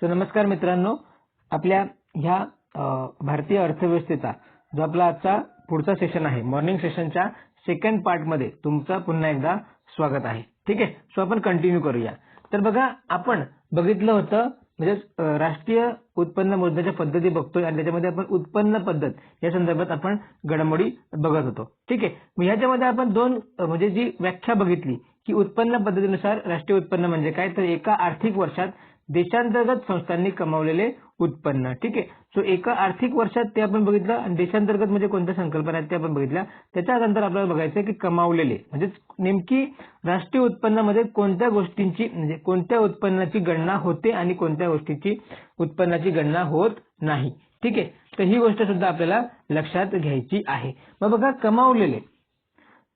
So नमस्कार मित्रांनो, आपल्या ह्या भारतीय अर्थव्यवस्थेचा जो आपला आजचा पुढचा सेशन आहे, मॉर्निंग सेशनच्या सेकंड पार्ट मध्ये तुमचं पुन्हा एकदा स्वागत आहे. ठीक आहे. सो आपण कंटिन्यू करूया. तर बघा, आपण बघितलं होतं म्हणजे राष्ट्रीय उत्पन्न मोजण्याच्या पद्धती बघतोय आणि त्याच्यामध्ये आपण उत्पन्न पद्धत या संदर्भात आपण घडामोडी बघत होतो. ठीक आहे. मग ह्याच्यामध्ये आपण दोन म्हणजे जी व्याख्या बघितली की उत्पन्न पद्धतीनुसार राष्ट्रीय उत्पन्न म्हणजे काय, तर एका आर्थिक वर्षात देशांतर्गत संस्थांनी कमावलेले उत्पन्न. ठीक आहे. सो एका आर्थिक वर्षात ते आपण बघितलं आणि देशांतर्गत म्हणजे कोणत्या संकल्पना आहेत ते आपण बघितल्या. त्याच्यानंतर आपल्याला बघायचं की कमावलेले म्हणजे नेमकी राष्ट्रीय उत्पन्नामध्ये कोणत्या गोष्टींची म्हणजे कोणत्या उत्पन्नाची गणना होते आणि कोणत्या गोष्टीची उत्पन्नाची गणना होत नाही. ठीक आहे. तर ही गोष्ट सुद्धा आपल्याला लक्षात घ्यायची आहे. मग बघा, कमावलेले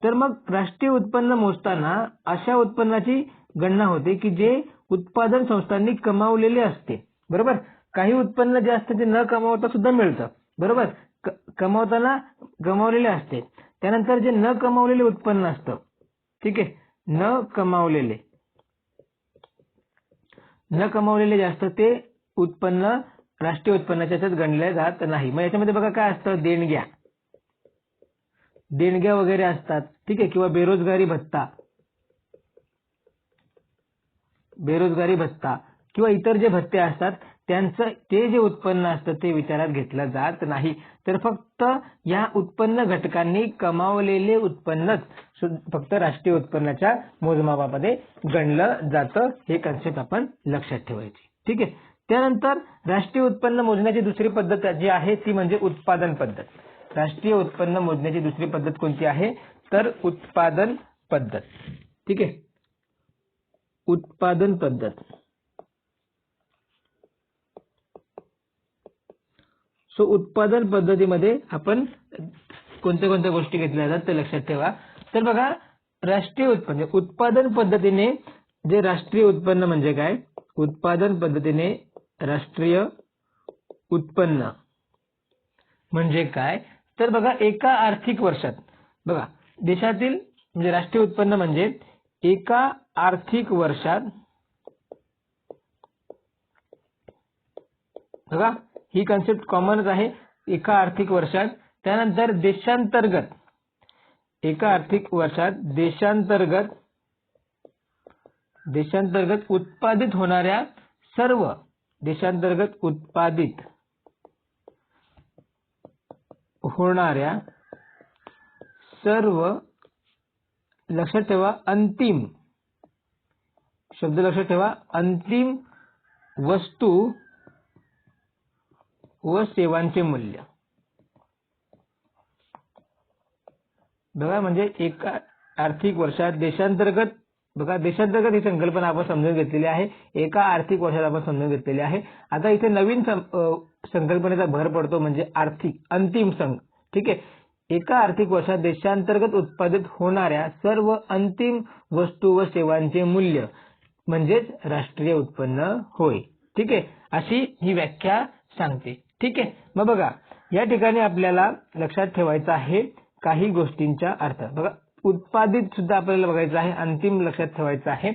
तर मग राष्ट्रीय उत्पन्न मोजताना अशा उत्पन्नाची गणना होते की जे उत्पादन संस्थांनी कमावलेले असते. बरोबर. काही उत्पन्न जे असते ते न कमावता सुद्धा मिळतं. बरोबर. कमावताना कमावलेले असते. त्यानंतर जे न कमावलेले उत्पन्न असतं, ठीक आहे, न कमावलेले जे असतं ते उत्पन्न राष्ट्रीय उत्पन्नाच्या याच्यात गणले जात नाही. मग याच्यामध्ये बघा काय असतं, देणग्या वगैरे असतात. ठीक आहे. किंवा बेरोजगारी भत्ता किंवा इतर जे भत्ते असतात त्यांचं ते जे उत्पन्न असतं ते विचारात घेतलं जात नाही. तर फक्त या उत्पन्न घटकांनी कमावलेले उत्पन्नच फक्त राष्ट्रीय उत्पन्नाच्या मोजमापामध्ये गणलं जातं. हे कन्सेप्ट आपण लक्षात ठेवायची. ठीक आहे. त्यानंतर राष्ट्रीय उत्पन्न मोजण्याची दुसरी पद्धत जी आहे ती म्हणजे उत्पादन पद्धत. राष्ट्रीय उत्पन्न मोजण्याची दुसरी पद्धत कोणती आहे, तर उत्पादन पद्धत. ठीक आहे. उत्पादन पद्धत. सो उत्पादन पद्धतीमध्ये आपण कोणत्या कोणत्या गोष्टी घेतल्या जातात ते लक्षात ठेवा. तर बघा, राष्ट्रीय उत्पन्न उत्पादन पद्धतीने जे राष्ट्रीय उत्पन्न म्हणजे काय, उत्पादन पद्धतीने राष्ट्रीय उत्पन्न म्हणजे काय, तर बघा एका आर्थिक वर्षात बघा देशातील म्हणजे राष्ट्रीय उत्पन्न म्हणजे एका आर्थिक वर्षात बघा ही कन्सेप्ट कॉमनच आहे, एका आर्थिक वर्षात. त्यानंतर देशांतर्गत एका आर्थिक वर्षात देशांतर्गत उत्पादित होणाऱ्या सर्व लक्षात ठेवा, अंतिम शब्द लक्षात ठेवा, अंतिम वस्तू व सेवांचे मूल्य. बघा म्हणजे एका आर्थिक वर्षात देशांतर्गत, बघा देशांतर्गत ही संकल्पना आपण समजून घेतलेली आहे, एका आर्थिक वर्षात आपण समजून घेतलेली आहे. आता इथे नवीन संकल्पनेचा भर पडतो म्हणजे अंतिम संघ. ठीक आहे. एका आर्थिक वर्षात देशांतर्गत उत्पादित होणाऱ्या सर्व अंतिम वस्तू व सेवांचे मूल्य म्हणजेच राष्ट्रीय उत्पन्न होय. ठीक आहे. अशी ही व्याख्या सांगते. ठीक आहे. मग बघा या ठिकाणी आपल्याला लक्षात ठेवायचं आहे काही गोष्टींचा अर्थ. बघा उत्पादित सुद्धा आपल्याला बघायचं आहे, अंतिम लक्षात ठेवायचं आहे.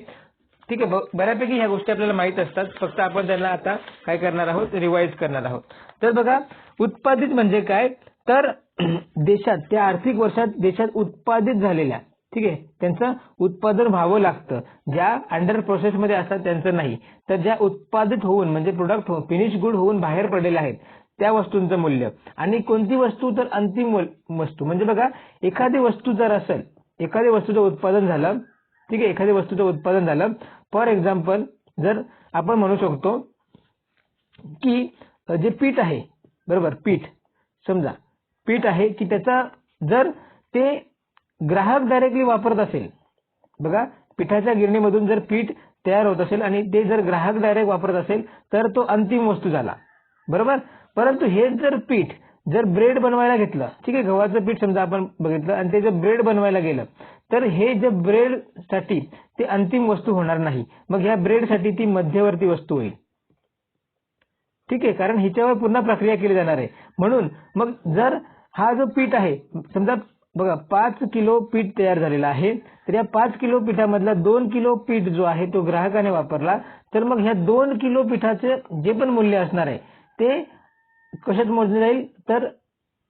ठीक आहे. बऱ्यापैकी ह्या गोष्टी आपल्याला माहित असतात, फक्त आपण त्यांना आता काय करणार आहोत, रिवाइज करणार आहोत. तर बघा उत्पादित म्हणजे काय, तर देशात त्या आर्थिक वर्षात देशात उत्पादित झालेल्या, ठीक आहे, त्यांचं उत्पादन व्हावं लागतं, ज्या अंडर प्रोसेसमध्ये असतात त्यांचं नाही, तर ज्या उत्पादित होऊन म्हणजे प्रोडक्ट होऊन फिनिश गुड होऊन बाहेर पडलेल्या आहेत त्या वस्तूंचं मूल्य. आणि कोणती वस्तू, तर अंतिम वस्तू. म्हणजे बघा एखादी वस्तू जर असेल, एखाद्या वस्तूचं उत्पादन झालं, ठीक आहे, एखाद्या वस्तूचं उत्पादन झालं, फॉर एक्झाम्पल जर आपण म्हणू शकतो की जे पीठ आहे, बरोबर, समजा पीठ आहे की त्याचा जर ते ग्राहक डायरेक्टली वापरत असेल, बघा पिठाच्या गिरणीमधून जर पीठ तयार होत असेल आणि ते जर ग्राहक डायरेक्ट वापरत असेल तर तो अंतिम वस्तू झाला. बरोबर. परंतु हे जर पीठ जर ब्रेड बनवायला घेतलं, ठीक आहे, गव्हाचं पीठ समजा आपण बघितलं आणि ते जर ब्रेड बनवायला गेलं तर हे जे ब्रेड साठी ते अंतिम वस्तू होणार नाही, मग ह्या ब्रेड साठी ती मध्यवर्ती वस्तू होईल. ठीक आहे. कारण हिच्यावर पुन्हा प्रक्रिया केली जाणार आहे. म्हणून मग जर हा जो पीठ आहे समजा बघा 5 किलो पीठ तयार झालेलं आहे, तर या 5 किलो पिठामधला 2 किलो पीठ जो आहे तो ग्राहकाने वापरला, तर मग ह्या 2 किलो पिठाचे जे पण मूल्य असणार आहे ते कशात मोजले जाईल, तर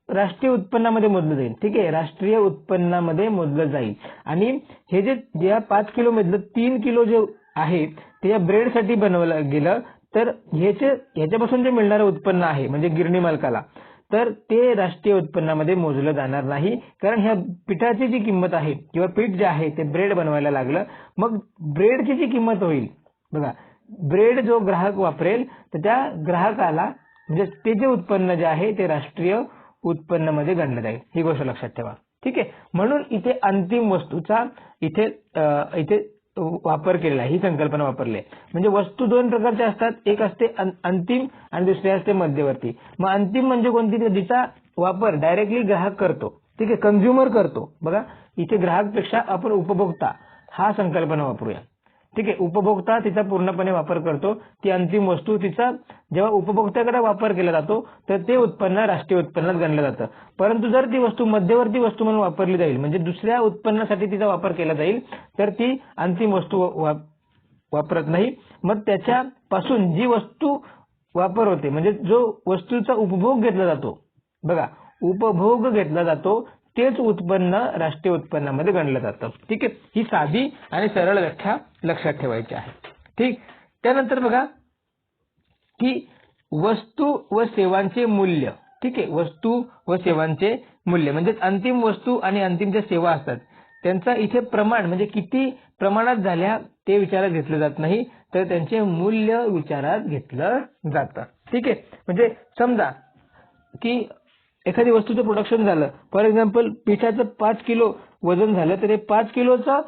राष्ट्रीय उत्पन्नामध्ये मोजलं जाईल. ठीक आहे, राष्ट्रीय उत्पन्नामध्ये मोजलं जाईल. आणि हे जे या 5 किलो मधलं 3 किलो जे आहे ते या ब्रेडसाठी बनवलं गेलं, तर ह्याच्यापासून जे मिळणारं उत्पन्न आहे म्हणजे गिरणी मालकाला, तर ते राष्ट्रीय उत्पन्नामध्ये मोजलं जाणार नाही. कारण ह्या पिठाची जी किंमत आहे किंवा पीठ जे आहे ते ब्रेड बनवायला लागलं, मग ब्रेडची जी किंमत होईल, बघा ब्रेड जो ग्राहक वापरेल तर त्या ग्राहकाला म्हणजे ते जे उत्पन्न जे आहे ते राष्ट्रीय उत्पन्नामध्ये गणलं जाईल. ही गोष्ट लक्षात ठेवा. ठीक आहे, म्हणून इथे अंतिम वस्तूचा इथे वापर केलेला आहे, ही संकल्पना वापरली आहे. म्हणजे वस्तू दोन प्रकारच्या असतात, एक असते अंतिम आणि दुसरी असते मध्यवर्ती. मग अंतिम म्हणजे कोणती, जिचा वापर डायरेक्टली ग्राहक करतो. ठीक आहे, कंझ्युमर करतो. बघा इथे ग्राहकपेक्षा आपण उपभोक्ता हा संकल्पना वापरूया. ठीक आहे, उपभोक्ता तिचा पूर्णपणे वापर करतो. ती अंतिम वस्तू तिचा जेव्हा उपभोक्त्याकडे वापर केला जातो तर ते उत्पन्न राष्ट्रीय उत्पन्नात गणलं जातं. परंतु जर ती वस्तू मध्यवर्ती वस्तू म्हणून वापरली जाईल, म्हणजे दुसऱ्या उत्पन्नासाठी तिचा वापर केला जाईल, तर ती अंतिम वस्तू वापरत नाही. मग त्याच्यापासून जी वस्तू वापर होते म्हणजे जो वस्तूचा उपभोग घेतला जातो, बघा उपभोग घेतला जातो, तेच उत्पन्न राष्ट्रीय उत्पन्नामध्ये गणलं जातं. ठीक आहे, ही साधी आणि सरळ व्याख्या लक्षात ठेवायची आहे. ठीक, त्यानंतर बघा की वस्तू व सेवांचे मूल्य. ठीक आहे, वस्तू व सेवांचे मूल्य म्हणजे अंतिम वस्तू आणि अंतिम ज्या सेवा असतात त्यांचा इथे प्रमाण म्हणजे किती प्रमाणात झाल्या ते विचारात घेतलं जात नाही, तर त्यांचे मूल्य विचारात घेतलं जातं. ठीक आहे, म्हणजे समजा की एखादी वस्तूचं प्रोडक्शन झालं, फॉर एक्झाम्पल पिठाचं 5 किलो वजन झालं, तर हे 5 किलोचं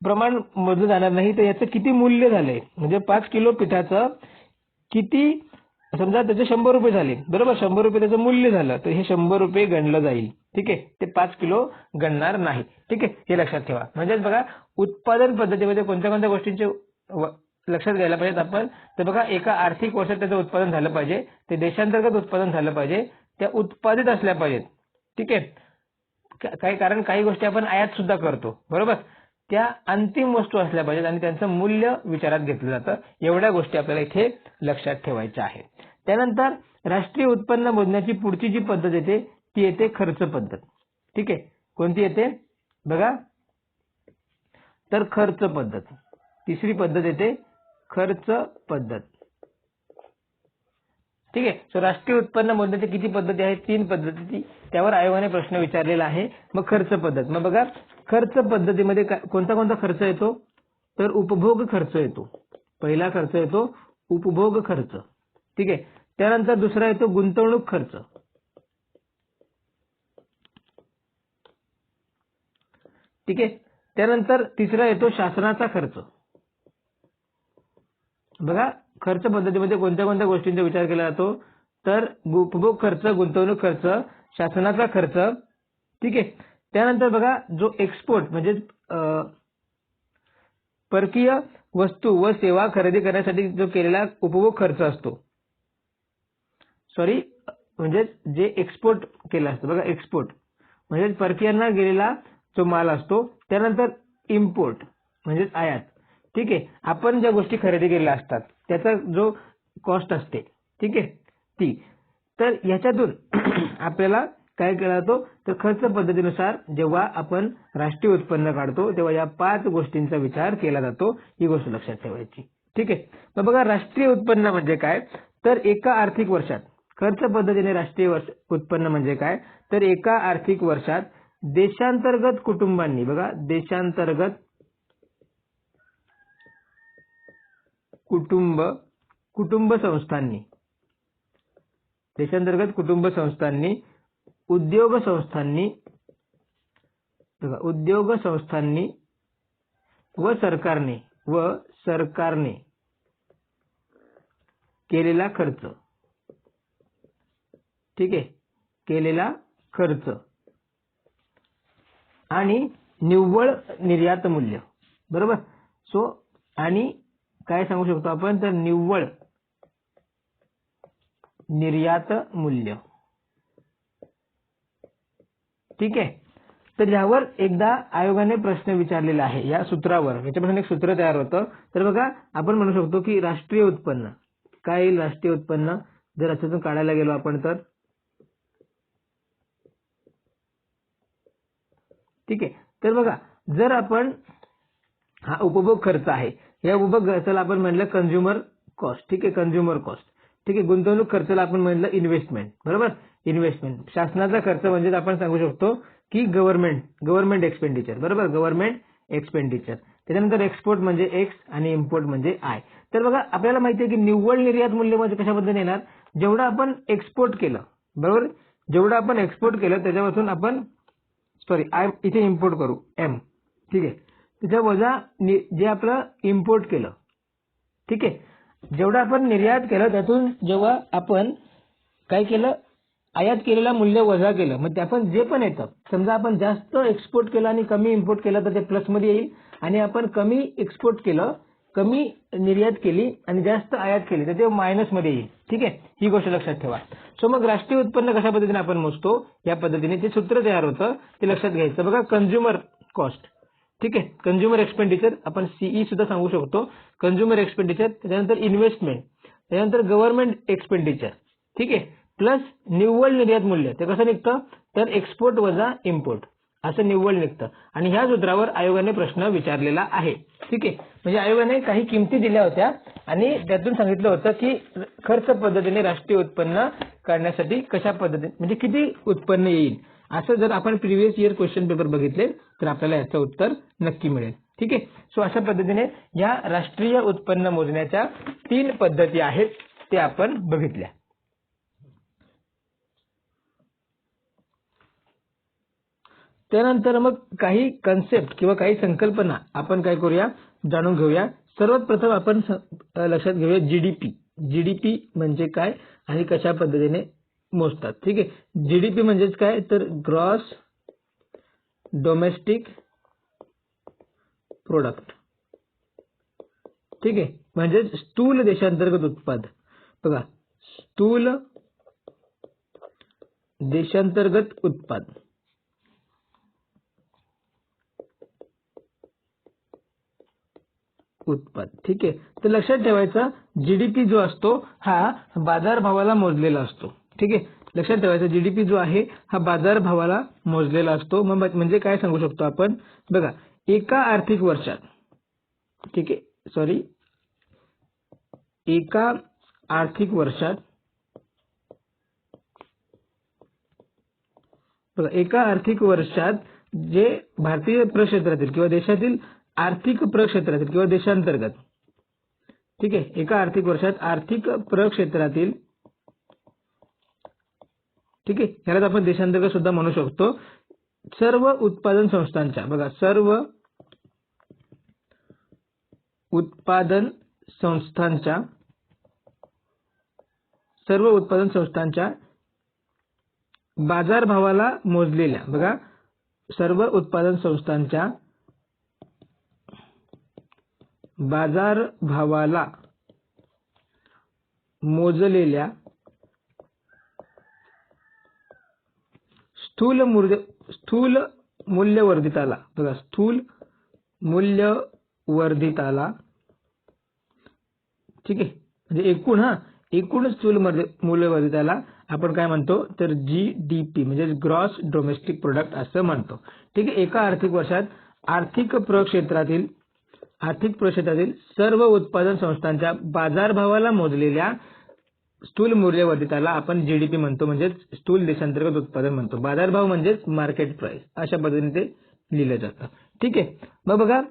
प्रमाण मोजलं जाणार नाही, तर याचं किती मूल्य झालंय म्हणजे 5 किलो पिठाचं किती, समजा त्याचे 100 रुपये झाले, बरोबर, 100 रुपये त्याचं मूल्य झालं, तर हे 100 रुपये गणलं जाईल. ठीक आहे, ते 5 किलो गणणार नाही. ठीक आहे, हे लक्षात ठेवा. म्हणजेच बघा उत्पादन पद्धतीमध्ये कोणत्या कोणत्या गोष्टींचे लक्षात घ्यायला पाहिजेत आपण, तर बघा एका आर्थिक वर्षात त्याचं उत्पादन झालं पाहिजे, ते देशांतर्गत उत्पादन झालं पाहिजे, त्या उत्पादित असल्या पाहिजेत. ठीक आहे, कारण काही गोष्टी आपण आयात सुद्धा करतो, बरोबर, त्या अंतिम वस्तू असल्या पाहिजेत आणि त्यांचं मूल्य विचारात घेतलं जातं. एवढ्या गोष्टी आपल्याला इथे लक्षात ठेवायच्या आहेत. त्यानंतर राष्ट्रीय उत्पन्न मोजण्याची पुढची जी पद्धत येते ती येते खर्च पद्धत. ठीक आहे, कोणती येते बघा, तर खर्च पद्धत. तिसरी पद्धत येते खर्च पद्धत. ठीक आहे, सो राष्ट्रीय उत्पन्न मोजण्याची किती पद्धती आहेत, 3 पद्धती, त्यावर आयोगाने प्रश्न विचारलेला आहे. मग खर्च पद्धत, मग बघा खर्च पद्धतीमध्ये कोणता कोणता खर्च येतो, तर उपभोग खर्च येतो. पहिला खर्च येतो उपभोग खर्च. ठीक आहे, त्यानंतर दुसरा येतो गुंतवणूक खर्च. ठीक आहे, त्यानंतर तिसरा येतो शासनाचा खर्च. बघा खर्च पद्धतीमध्ये कोणत्या कोणत्या गोष्टींचा विचार केला जातो, तर उपभोग खर्च, गुंतवणूक खर्च, शासनाचा खर्च. ठीक आहे, त्यानंतर बघा जो एक्सपोर्ट म्हणजे परकीय वस्तू व सेवा खरेदी करण्यासाठी जो केलेला उपभोग खर्च असतो, म्हणजे जे एक्सपोर्ट केला असतो, बघा एक्सपोर्ट म्हणजे परकीयांना गेलेला जो माल असतो. त्यानंतर इम्पोर्ट म्हणजे आयात. ठीक आहे, आपण ज्या गोष्टी खरेदी केलेल्या असतात त्याचा जो कॉस्ट असते, ठीक आहे ती, तर ह्याच्यातून आपल्याला काय केला जातो, तर खर्च पद्धतीनुसार जेव्हा आपण राष्ट्रीय उत्पन्न काढतो तेव्हा या 5 गोष्टींचा विचार केला जातो. ही गोष्ट लक्षात ठेवायची. ठीक आहे, तर बघा राष्ट्रीय उत्पन्न म्हणजे काय, तर एका आर्थिक वर्षात खर्च पद्धतीने राष्ट्रीय उत्पन्न म्हणजे काय, तर एका आर्थिक वर्षात देशांतर्गत कुटुंबांनी, बघा देशांतर्गत कुटुंब संस्थांनी, देशांतर्गत कुटुंब संस्थांनी, उद्योग संस्थांनी व सरकारने केलेला खर्च. ठीक आहे, केलेला खर्च आणि निव्वळ निर्यात मूल्य, बरोबर. सो आणि काय सांगू शकतो आपण, तर निव्वळ निर्यात मूल्य. ठीक आहे, तर यावर एकदा आयोगाने प्रश्न विचारलेला आहे या सूत्रावर. याच्यापासून एक सूत्र तयार होतं. तर बघा आपण म्हणू शकतो की राष्ट्रीय उत्पन्न काय येईल, राष्ट्रीय उत्पन्न जर याच्यातून काढायला गेलो आपण तर ठीक आहे. तर बघा जर आपण हा उपभोग खर्च आहे, या उपभोग खर्चाला आपण म्हणलं कंझ्युमर कॉस्ट. ठीक आहे, कंझ्युमर कॉस्ट. ठीक आहे, गुंतवणूक खर्चाला आपण म्हणलं इन्व्हेस्टमेंट. बरोबर, इन्व्हेस्टमेंट. शासनाचा खर्च म्हणजे आपण सांगू शकतो की गव्हर्नमेंट एक्सपेंडिचर. बरोबर, गव्हर्नमेंट एक्सपेंडिचर. त्याच्यानंतर एक्सपोर्ट म्हणजे एक्स आणि इम्पोर्ट म्हणजे आय. तर बघा आपल्याला माहिती आहे की निव्वळ निर्यात मूल्य म्हणजे कशा पद्धतीने येणार, जेवढं आपण एक्सपोर्ट केलं. बरोबर, जेवढं आपण एक्सपोर्ट केलं त्याच्यापासून आपण आय इथे इम्पोर्ट करू एम. ठीक आहे, त्याच्या वजा जे आपलं इम्पोर्ट केलं. ठीक आहे, जेवढं आपण निर्यात केलं त्यातून जेव्हा आपण काय केलं, आयात केलेलं मूल्य वजा केलं, मग आपण जे पण येतं, समजा आपण जास्त एक्सपोर्ट केलं आणि कमी इम्पोर्ट केलं तर ते प्लसमध्ये येईल, आणि आपण कमी एक्सपोर्ट केलं, कमी निर्यात केली आणि जास्त आयात केली तर ते मायनसमध्ये येईल. ठीक आहे, ही गोष्ट लक्षात ठेवा. सो मग राष्ट्रीय उत्पन्न कशा पद्धतीने आपण मोजतो, या पद्धतीने ते सूत्र तयार होतं, ते लक्षात घ्यायचं. बघा कंझ्युमर कॉस्ट. ठीक आहे, कंझ्युमर एक्सपेंडिचर आपण सीई सुद्धा सांगू शकतो. कंझ्युमर एक्सपेंडिचर, त्याच्यानंतर इन्व्हेस्टमेंट, त्याच्यानंतर गव्हर्नमेंट एक्सपेंडिचर. ठीक आहे, प्लस निव्वळ निर्यात मूल्य. ते कसं निघतं, तर एक्सपोर्ट वजा इम्पोर्ट असं निव्वळ निघतं. आणि ह्या सूत्रावर आयोगाने प्रश्न विचारलेला आहे. ठीक आहे, म्हणजे आयोगाने काही किमती दिल्या होत्या आणि त्यातून सांगितलं होतं की खर्च पद्धतीने राष्ट्रीय उत्पन्न काढण्यासाठी कशा पद्धतीने म्हणजे किती उत्पन्न येईल. असं जर आपण प्रिव्हियस इयर क्वेश्चन पेपर बघितले तर आपल्याला याचं उत्तर नक्की मिळेल. ठीक आहे, सो अशा पद्धतीने या राष्ट्रीय उत्पन्न मोजण्याच्या 3 पद्धती आहेत ते आपण बघितल्या. त्यानंतर मग काही कन्सेप्ट किंवा काही संकल्पना आपण काय करूया, जाणून घेऊया. सर्वात प्रथम आपण लक्षात घेऊया जीडीपी. जीडीपी म्हणजे काय आणि कशा पद्धतीने मोजतात. ठीक आहे, जीडीपी म्हणजेच काय, तर ग्रॉस डोमेस्टिक प्रोडक्ट. ठीक आहे, म्हणजे स्थूल देशांतर्गत उत्पादन. बघा, स्थूल देशांतर्गत उत्पादन. ठीक आहे, तर लक्षात ठेवायचं जीडीपी जो असतो हा बाजारभावाला मोजलेला असतो. ठीक आहे, लक्षात ठेवायचं जीडीपी जो आहे हा बाजारभावाला मोजलेला असतो. मग म्हणजे काय सांगू शकतो आपण, बघा एका आर्थिक वर्षात. ठीक आहे, एका आर्थिक वर्षात, बघा एका आर्थिक वर्षात जे भारतीय प्रक्षेत्रातील किंवा देशातील आर्थिक प्रक्षेत्रातील किंवा देशांतर्गत. ठीक आहे, एका आर्थिक वर्षात आर्थिक प्रक्षेत्रातील. ठीक आहे, यालाच आपण देशांतर्गत सुद्धा म्हणू शकतो. सर्व उत्पादन संस्थांच्या, बघा सर्व उत्पादन संस्थांच्या बाजारभावाला मोजलेल्या. बघा सर्व उत्पादन संस्थांच्या बाजारभावाला मोजलेल्या स्थूल मूल्यवर्धिताला. बघा स्थूल मूल्यवर्धिताला. ठीक आहे, म्हणजे एकूण स्थूल मूल्यवर्धिताला आपण काय म्हणतो, तर जीडीपी म्हणजे ग्रॉस डोमेस्टिक प्रोडक्ट असं म्हणतो. ठीक आहे, एका आर्थिक वर्षात आर्थिक प्रक्षेत्रातील सर्व उत्पादन संस्थांच्या बाजारभावाला मोजलेल्या स्थूल मूल्यवर्धिताला आपण जीडीपी म्हणतो, म्हणजेच स्थूल देशांतर्गत उत्पादन म्हणतो. बाजारभाव म्हणजेच मार्केट प्राइस, अशा पद्धतीने ते लिहिलं जातं. ठीक आहे, मग बघा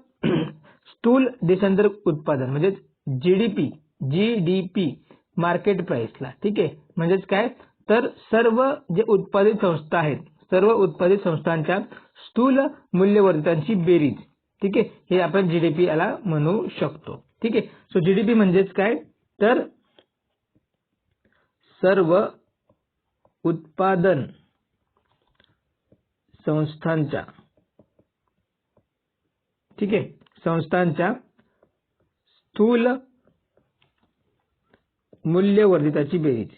स्थूल देशांतर्गत उत्पादन म्हणजेच जीडीपी मार्केट प्राइसला. ठीक आहे, म्हणजेच काय, तर सर्व जे उत्पादित संस्था आहेत, सर्व उत्पादित संस्थांच्या स्थूल मूल्यवर्धितांची बेरीज. ठीक आहे, हे आपण जीडीपी याला म्हणू शकतो. ठीक आहे, सो जीडीपी म्हणजेच काय, तर सर्व उत्पादन संस्थांच्या. ठीक आहे, संस्थांच्या स्थूल मूल्यवर्धिताची बेरीज.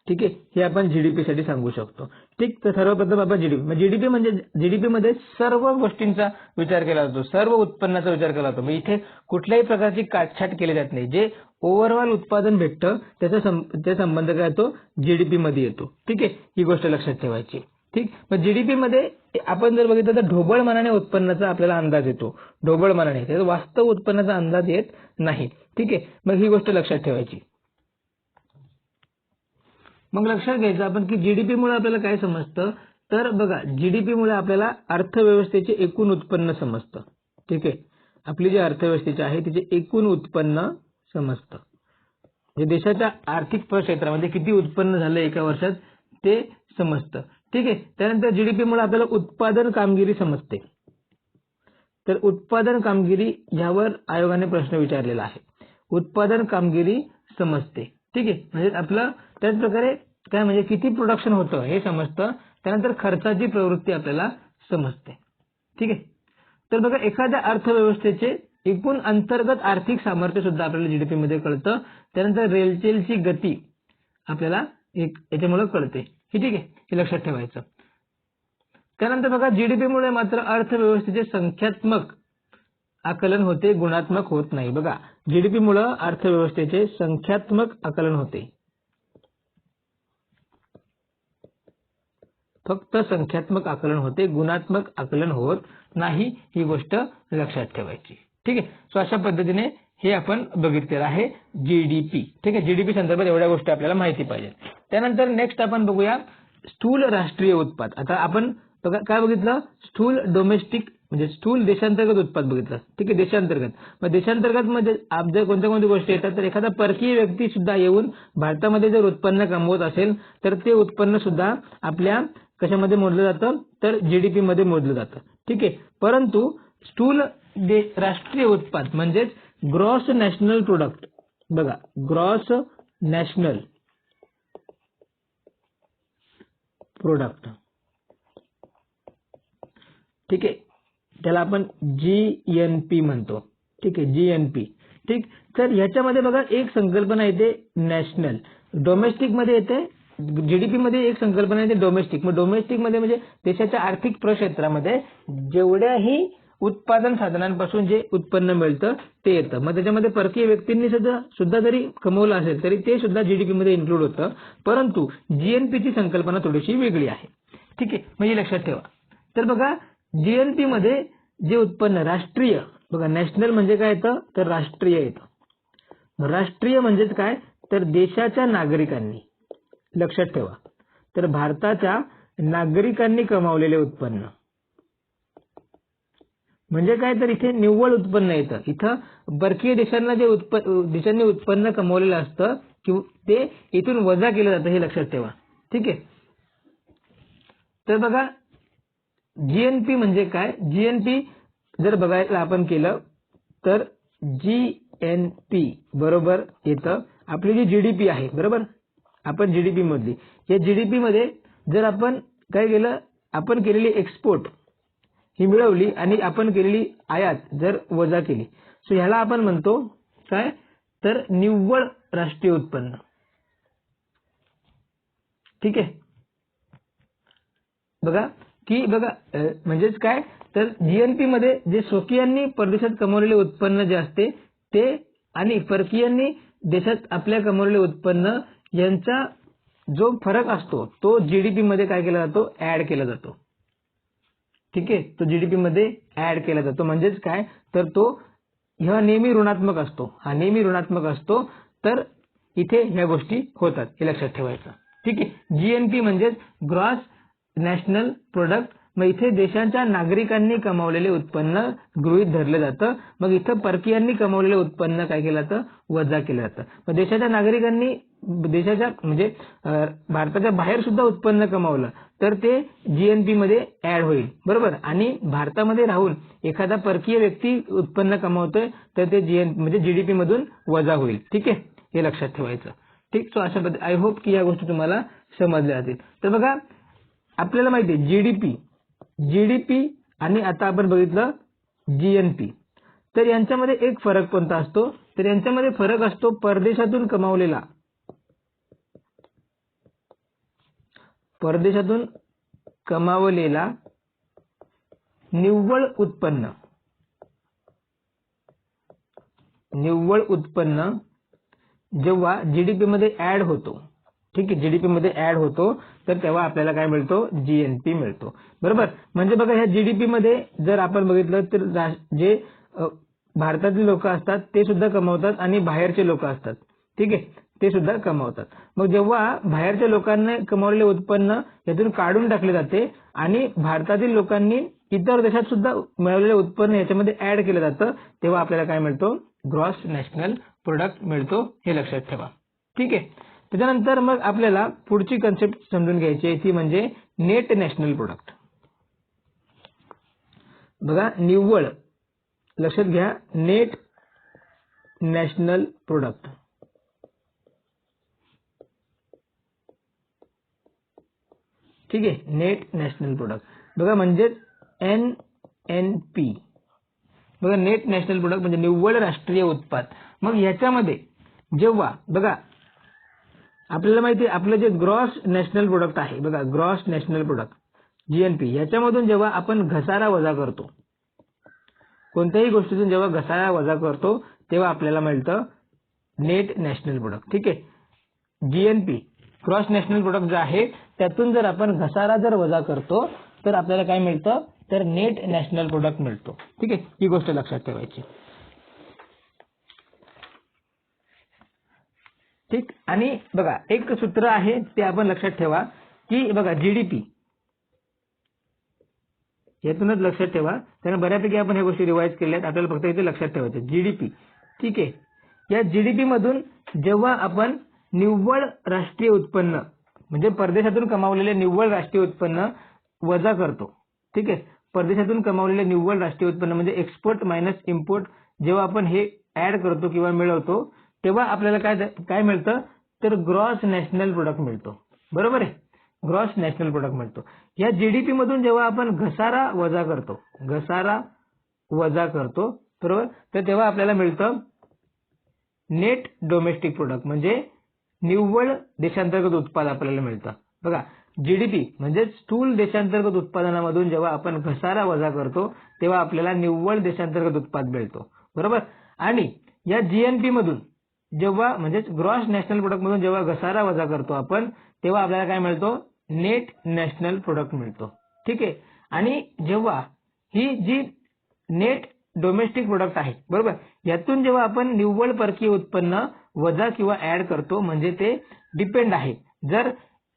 ठीक आहे, हे आपण जीडीपी साठी सांगू शकतो. ठीक, तर सर्वप्रथम आपण जीडीपी म्हणजे जीडीपी मध्ये सर्व गोष्टींचा विचार केला जातो, सर्व उत्पन्नाचा विचार केला जातो. इथे कुठल्याही प्रकारची काटछाट केली जात नाही. जे ओव्हरऑल उत्पादन भेटतं त्याचा संबंध काय येतो, जीडीपी मध्ये येतो. ठीक आहे, ही गोष्ट लक्षात ठेवायची. ठीक, मग जीडीपी मध्ये आपण जर बघितलं तर ढोबळ मनाने उत्पन्नाचा आपल्याला अंदाज येतो, ढोबळ मनाने, त्याचा वास्तव उत्पन्नाचा अंदाज येत नाही. ठीक आहे, मग ही गोष्ट लक्षात ठेवायची. मग लक्षात घ्यायचं आपण की जीडीपी मुळे आपल्याला काय समजतं, तर बघा जीडीपी मुळे आपल्याला अर्थव्यवस्थेचे एकूण उत्पन्न समजतं. ठीक आहे, आपली जी अर्थव्यवस्थेची आहे तिचे एकूण उत्पन्न समजतं, म्हणजे देशाच्या आर्थिक क्षेत्रामध्ये किती उत्पन्न झालं एका वर्षात ते समजतं. ठीक आहे, त्यानंतर जीडीपी मुळे आपल्याला उत्पादन कामगिरी समजते. तर उत्पादन कामगिरी यावर आयोगाने प्रश्न विचारलेला आहे. उत्पादन कामगिरी समजते. ठीक आहे, म्हणजे आपलं त्याच प्रकारे काय म्हणजे किती प्रोडक्शन होतं हे समजतं. त्यानंतर खर्चाची प्रवृत्ती आपल्याला समजते. ठीक आहे, तर बघा एखाद्या अर्थव्यवस्थेचे एकूण अंतर्गत आर्थिक सामर्थ्य सुद्धा आपल्याला जीडीपी मध्ये कळतं. त्यानंतर रेलचेलची गती आपल्याला याच्यामुळे कळते. ठीक आहे, हे लक्षात ठेवायचं. त्यानंतर बघा जीडीपी मुळे मात्र अर्थव्यवस्थेचे संख्यात्मक आकलन होते, गुणात्मक होत नाही. बघा जीडीपी मुळे अर्थव्यवस्थेचे संख्यात्मक आकलन होते, फक्त संख्यात्मक आकलन होते, गुणात्मक आकलन होत नाही. ही गोष्ट लक्षात ठेवायची. ठीक आहे, सो अशा पद्धतीने हे आपण बघितलेलं आहे जीडीपी. ठीक आहे, जीडीपी संदर्भात एवढ्या गोष्टी आपल्याला माहिती पाहिजे. त्यानंतर नेक्स्ट आपण बघूया स्थूल राष्ट्रीय उत्पाद. आता आपण काय बघितलं, स्थूल डोमेस्टिक म्हणजे स्थूल देशांतर्गत उत्पाद बघितलं. ठीक आहे, देशांतर्गत. मग देशांतर्गत मध्ये जर कोणत्या कोणत्या गोष्टी येतात तर एखादा परकीय व्यक्ती सुद्धा येऊन भारतामध्ये जर उत्पन्न कमवत असेल तर ते उत्पन्न सुद्धा आपल्या कशामध्ये मोजलं जातं, तर जीडीपी मध्ये मोजलं जातं. ठीक आहे, परंतु स्थूल राष्ट्रीय उत्पाद म्हणजेच ग्रॉस नॅशनल प्रोडक्ट, बघा ग्रॉस नॅशनल प्रोडक्ट, ठीक आहे, त्याला आपण जीएनपी म्हणतो. ठीक आहे, जीएनपी. ठीक, तर ह्याच्यामध्ये बघा एक संकल्पना येते नॅशनल, डोमेस्टिक मध्ये येते, जीडीपी मध्ये एक संकल्पना येते डोमेस्टिक. मग डोमेस्टिक मध्ये म्हणजे देशाच्या आर्थिक प्रक्षेत्रामध्ये जेवढ्याही उत्पादन साधनांपासून जे उत्पन्न मिळतं ते येतं. मग त्याच्यामध्ये परकीय व्यक्तींनी सुद्धा जरी कमवलं असेल तरी ते सुद्धा जीडीपी मध्ये इन्क्लूड होतं. परंतु जीएनपीची संकल्पना थोडीशी वेगळी आहे. ठीक आहे, म्हणजे लक्षात ठेवा. तर बघा जीएनपी मध्ये जे उत्पन्न राष्ट्रीय, बघा नॅशनल म्हणजे काय येतं तर राष्ट्रीय येतं. राष्ट्रीय म्हणजेच काय तर देशाच्या नागरिकांनी, लक्षात ठेवा, तर भारताच्या नागरिकांनी कमावलेले उत्पन्न म्हणजे काय तर इथे निव्वळ उत्पन्न येतं. इथं परकीय देशांना जे देशांनी उत्पन्न कमवलेलं असतं ते इथून वजा केलं जातं, हे लक्षात ठेवा. ठीक आहे, तर बघा जीएनपी म्हणजे काय, जीएनपी जर बघायला आपण केलं तर जीएनपी बरोबर येतं आपली जी जीडीपी आहे, बरोबर, आपण जीडीपी मधली, या जीडीपी मध्ये जर आपण काय केलं, आपण केलेली एक्सपोर्ट ही मिळवली आणि आपण केलेली आयात जर वजा केली, सो ह्याला आपण म्हणतो काय तर निव्वळ राष्ट्रीय उत्पन्न. ठीक आहे, बघा की बघा म्हणजेच काय तर जीएनपी मध्ये जे स्वकीयांनी परदेशात कमवलेले उत्पन्न जे असते ते आणि परकीयांनी देशात आपल्या कमवलेले उत्पन्न यांचा जो फरक असतो तो जीडीपी मध्ये काय केला जातो, ऍड केला जातो. ठीक आहे, तो जीडीपी मध्ये ऍड केला जातो. म्हणजेच काय तर तो हा नेहमी ऋणात्मक असतो, हा नेहमी ऋणात्मक असतो. तर इथे ह्या गोष्टी होतात, हे लक्षात ठेवायचं. ठीक आहे, जीएनपी म्हणजेच ग्रॉस नॅशनल प्रोडक्ट. मग इथे देशाच्या नागरिकांनी कमावलेले उत्पन्न गृहीत धरलं जातं. मग इथं परकीयांनी कमावलेले उत्पन्न काय केलं जातं, वजा केलं जातं. मग देशाच्या नागरिकांनी देशाच्या म्हणजे भारताच्या बाहेर सुद्धा उत्पन्न कमावलं तर ते जीएनपी मध्ये ऍड होईल, बरोबर. आणि भारतामध्ये राहून एखादा परकीय व्यक्ती उत्पन्न कमावतोय तर ते म्हणजे जीडीपी मधून वजा होईल. ठीक आहे, हे लक्षात ठेवायचं. ठीक, सो अशा पद्धती आय होप की या गोष्टी तुम्हाला समजल्या जातील. तर बघा आपल्याला माहिती आहे जीडीपी आणि आता आपण बघितलं जीएनपी, तर यांच्यामध्ये एक फरक कोणता असतो तर यांच्यामध्ये फरक असतो परदेशातून कमावलेला परदेशातून कमावलेला निव्वळ उत्पन्न, निव्वळ उत्पन्न जेव्हा जीडीपी मध्ये ऍड होतो, ठीक आहे, जीडीपी मध्ये ऍड होतो तर तेव्हा आपल्याला काय मिळतो, जीएनपी मिळतो. बरोबर. म्हणजे बघा ह्या जीडीपी मध्ये जर आपण बघितलं तर जे भारतातील लोक असतात ते सुद्धा कमवतात आणि बाहेरचे लोक असतात, ठीक आहे, ते सुद्धा कमवतात. मग जेव्हा बाहेरच्या लोकांनी कमवलेले उत्पन्न यातून काढून टाकले जाते आणि भारतातील लोकांनी इतर देशात सुद्धा मिळवलेले उत्पन्न याच्यामध्ये ऍड केलं जातं तेव्हा आपल्याला काय मिळतो, ग्रॉस नॅशनल प्रोडक्ट मिळतो. हे लक्षात ठेवा. ठीक आहे. त्याच्यानंतर मग आपल्याला पुढची कन्सेप्ट समजून घ्यायची आहे ती म्हणजे नेट नॅशनल प्रोडक्ट. बघा निव्वळ, लक्षात घ्या, नेट नॅशनल प्रोडक्ट. ठीक आहे, नेट नॅशनल प्रोडक्ट बघा म्हणजेच NNP. बघा नेट नॅशनल प्रोडक्ट म्हणजे निव्वळ राष्ट्रीय उत्पाद. मग ह्याच्यामध्ये जेव्हा बघा आपल्याला माहिती आहे आपलं जे ग्रॉस नॅशनल प्रोडक्ट आहे, बघा ग्रॉस नॅशनल प्रोडक्ट जीएनपी, याच्यामधून जेव्हा आपण घसारा वजा करतो, कोणत्याही गोष्टीतून जेव्हा घसारा वजा करतो तेव्हा आपल्याला मिळतं नेट नॅशनल प्रोडक्ट. ठीक आहे. जीएनपी ग्रॉस नॅशनल प्रोडक्ट जे आहे त्यातून जर आपण घसारा जर वजा करतो तर आपल्याला काय मिळतं, तर नेट नॅशनल प्रोडक्ट मिळतो. ठीक आहे, ही गोष्ट लक्षात ठेवायची. ठीक. आणि बघा एक सूत्र आहे ते आपण लक्षात ठेवा की बघा जीडीपी, यातूनच लक्षात ठेवा, कारण बऱ्यापैकी आपण ह्या गोष्टी रिवाइज केल्या आहेत, आपल्याला फक्त इथे लक्षात ठेवायचं जीडीपी. ठीक आहे. या जीडीपी मधून जेव्हा आपण निव्वळ राष्ट्रीय उत्पन्न म्हणजे परदेशातून कमावलेले निव्वळ राष्ट्रीय उत्पन्न वजा करतो, ठीक आहे, परदेशातून कमावलेले निव्वळ राष्ट्रीय उत्पन्न म्हणजे एक्सपोर्ट मायनस इम्पोर्ट, जेव्हा आपण हे ऍड करतो किंवा मिळवतो तेव्हा आपल्याला काय मिळतं, तर ग्रॉस नॅशनल प्रोडक्ट मिळतो. बरोबर आहे, ग्रॉस नॅशनल प्रोडक्ट मिळतो. या जीडीपी मधून जेव्हा आपण घसारा वजा करतो, घसारा वजा करतो, बरोबर, तर तेव्हा आपल्याला मिळतं नेट डोमेस्टिक प्रोडक्ट म्हणजे निव्वळ देशांतर्गत उत्पादन आपल्याला मिळतं. बघा जीडीपी म्हणजे स्थूल देशांतर्गत उत्पादनामधून जेव्हा आपण घसारा वजा करतो तेव्हा आपल्याला निव्वळ देशांतर्गत उत्पादन मिळतो. बरोबर. आणि या जीएनपी मधून जेव्हा म्हणजेच ग्रॉस नॅशनल प्रोडक्ट मधून जेव्हा घसारा वजा करतो आपण तेव्हा आपल्याला काय मिळतो, नेट नॅशनल प्रोडक्ट मिळतो. ठीक आहे. आणि जेव्हा ही जी नेट डोमेस्टिक प्रोडक्ट आहे, बरोबर, यातून जेव्हा आपण निव्वळ परकीय उत्पन्न वजा किंवा ऍड करतो म्हणजे ते डिपेंड आहे. जर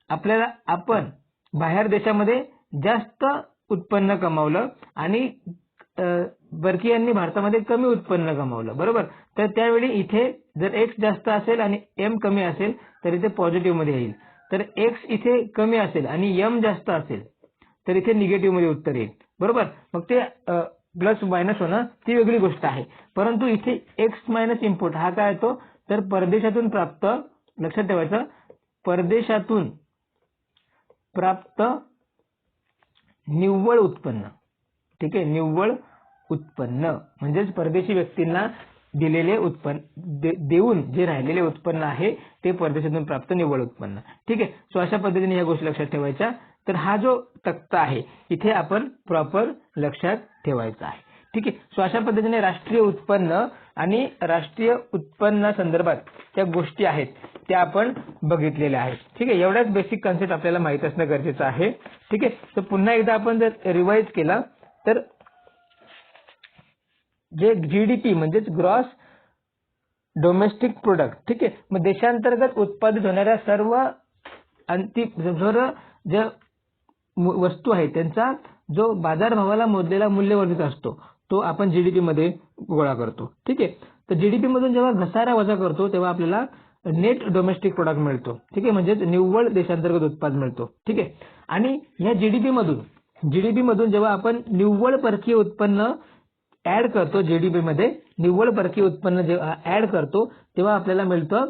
आपल्याला आपण बाहेर देशामध्ये जास्त उत्पन्न कमावलं आणि परकीयांनी भारतामध्ये कमी उत्पन्न कमावलं, बरोबर, तर त्यावेळी इथे जर एक्स जास्त असेल आणि एम कमी असेल तर इथे पॉझिटिव्ह मध्ये येईल. तर एक्स इथे कमी असेल आणि एम जास्त असेल तर इथे निगेटिव्ह मध्ये उत्तर येईल. बरोबर. मग ते प्लस मायनस होणं ती वेगळी गोष्ट आहे, परंतु इथे एक्स मायनस इम्पोर्ट हा काय येतो, तर परदेशातून प्राप्त, लक्षात ठेवायचं, परदेशातून प्राप्त निव्वळ उत्पन्न. ठीक आहे, निव्वळ उत्पन्न म्हणजेच परदेशी व्यक्तींना दिलेले उत्पन्न देऊन जे राहिलेले उत्पन्न आहे ते परदेशातून प्राप्त निव्वळ उत्पन्न. ठीक आहे. सो अशा पद्धतीने ह्या गोष्टी लक्षात ठेवायच्या. तर हा जो तक्ता आहे इथे आपण प्रॉपर लक्षात ठेवायचा आहे. ठीक आहे. सो अशा पद्धतीने राष्ट्रीय उत्पन्न आणि राष्ट्रीय उत्पन्ना संदर्भात त्या गोष्टी आहेत त्या आपण बघितलेल्या आहेत. ठीक आहे. एवढ्याच बेसिक कन्सेप्ट आपल्याला माहित असणं गरजेचं आहे. ठीक आहे. तर पुन्हा एकदा आपण जर रिवाइज केला तर जे जीडीपी म्हणजेच ग्रॉस डोमेस्टिक प्रोडक्ट, ठीक आहे, मग देशांतर्गत उत्पादित होणाऱ्या सर्व ज्या वस्तू आहेत त्यांचा जो बाजारभावाला मोजलेला मूल्यवर्धित असतो तो आपण जीडीपी मध्ये गोळा करतो. ठीक आहे. तर जीडीपी मधून जेव्हा घसारा वजा करतो तेव्हा आपल्याला नेट डोमेस्टिक प्रोडक्ट मिळतो. ठीक आहे, म्हणजेच निव्वळ देशांतर्गत उत्पादन मिळतो. ठीक आहे. आणि या जीडीपी मधून जेव्हा आपण निव्वळ परकीय उत्पन्न ऍड करतो, जीडीपी मध्ये निव्वळ परकीय उत्पन्न जेव्हा ऍड करतो तेव्हा आपल्याला मिळतं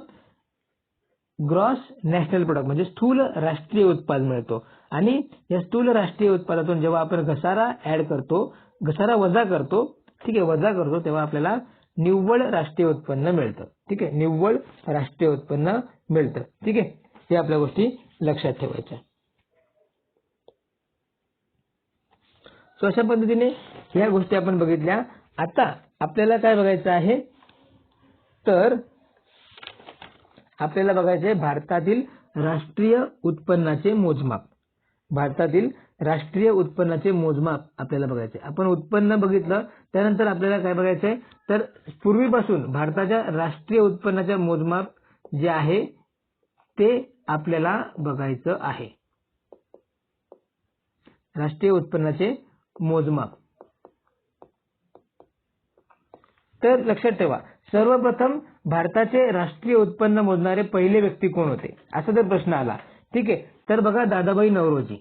ग्रॉस नॅशनल प्रोडक्ट म्हणजे स्थूल राष्ट्रीय उत्पादन मिळतो. आणि या स्थूल राष्ट्रीय उत्पादनातून जेव्हा आपण घसारा ऍड करतो, घसारा वजा करतो, ठीक आहे, वजा करतो तेव्हा आपल्याला निव्वळ राष्ट्रीय उत्पन्न मिळतं. ठीक आहे, निव्वळ राष्ट्रीय उत्पन्न मिळतं. ठीक आहे, हे आपल्या गोष्टी लक्षात ठेवायच्या. सो अशा पद्धतीने ह्या गोष्टी आपण बघितल्या. आता आपल्याला काय बघायचं आहे, तर आपल्याला बघायचं आहे भारतातील राष्ट्रीय उत्पन्नाचे मोजमाप. भारतातील राष्ट्रीय उत्पन्नाचे मोजमाप आपल्याला बघायचे. आपण उत्पन्न बघितलं, त्यानंतर आपल्याला काय बघायचं आहे, तर पूर्वीपासून भारताच्या राष्ट्रीय उत्पन्नाचे मोजमाप जे आहे ते आपल्याला बघायचं आहे. राष्ट्रीय उत्पन्नाचे मोजमाप. तर लक्षात ठेवा, सर्वप्रथम भारताचे राष्ट्रीय उत्पन्न मोजणारे पहिले व्यक्ती कोण होते, असा जर प्रश्न आला, ठीक आहे, तर बघा दादाभाई नौरोजी.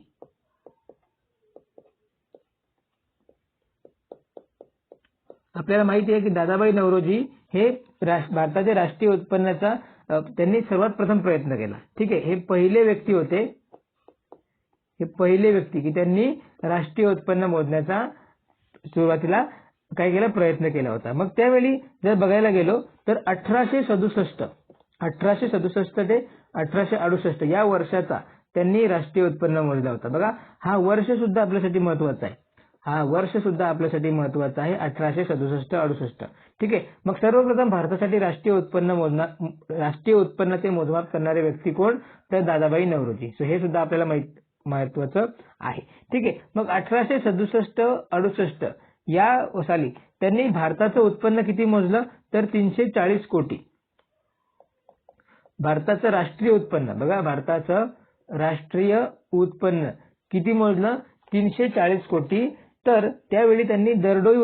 आपल्याला माहिती आहे की दादाभाई नौरोजी हे भारताच्या राष्ट्रीय उत्पन्नाचा त्यांनी सर्वात प्रथम प्रयत्न केला. ठीक आहे, हे पहिले व्यक्ती होते, हे पहिले व्यक्ती की त्यांनी राष्ट्रीय उत्पन्न मोजण्याचा सुरुवातीला काय केला, प्रयत्न केला होता. मग त्यावेळी जर बघायला गेलो तर 1867 ते 1868 या वर्षाचा त्यांनी राष्ट्रीय उत्पन्न मोजला होता. बघा, हा वर्ष सुद्धा आपल्यासाठी महत्वाचा आहे. हा वर्ष सुद्धा आपल्यासाठी महत्वाचा आहे, 1867-68. ठीक आहे. मग सर्वप्रथम भारतासाठी राष्ट्रीय उत्पन्नाचे मोजमाप करणारे व्यक्ती कोण, तर दादाभाई नौरोजी. सो हे सुद्धा आपल्याला महत्वाचं आहे. ठीक आहे. मग 1867-68 या साली त्यांनी भारताचं उत्पन्न किती मोजलं, तर 340 कोटी. भारताचं राष्ट्रीय उत्पन्न, बघा भारताचं राष्ट्रीय उत्पन्न किती मोजलं, 340 कोटी. तर त्यावेळी त्यांनी दरडोई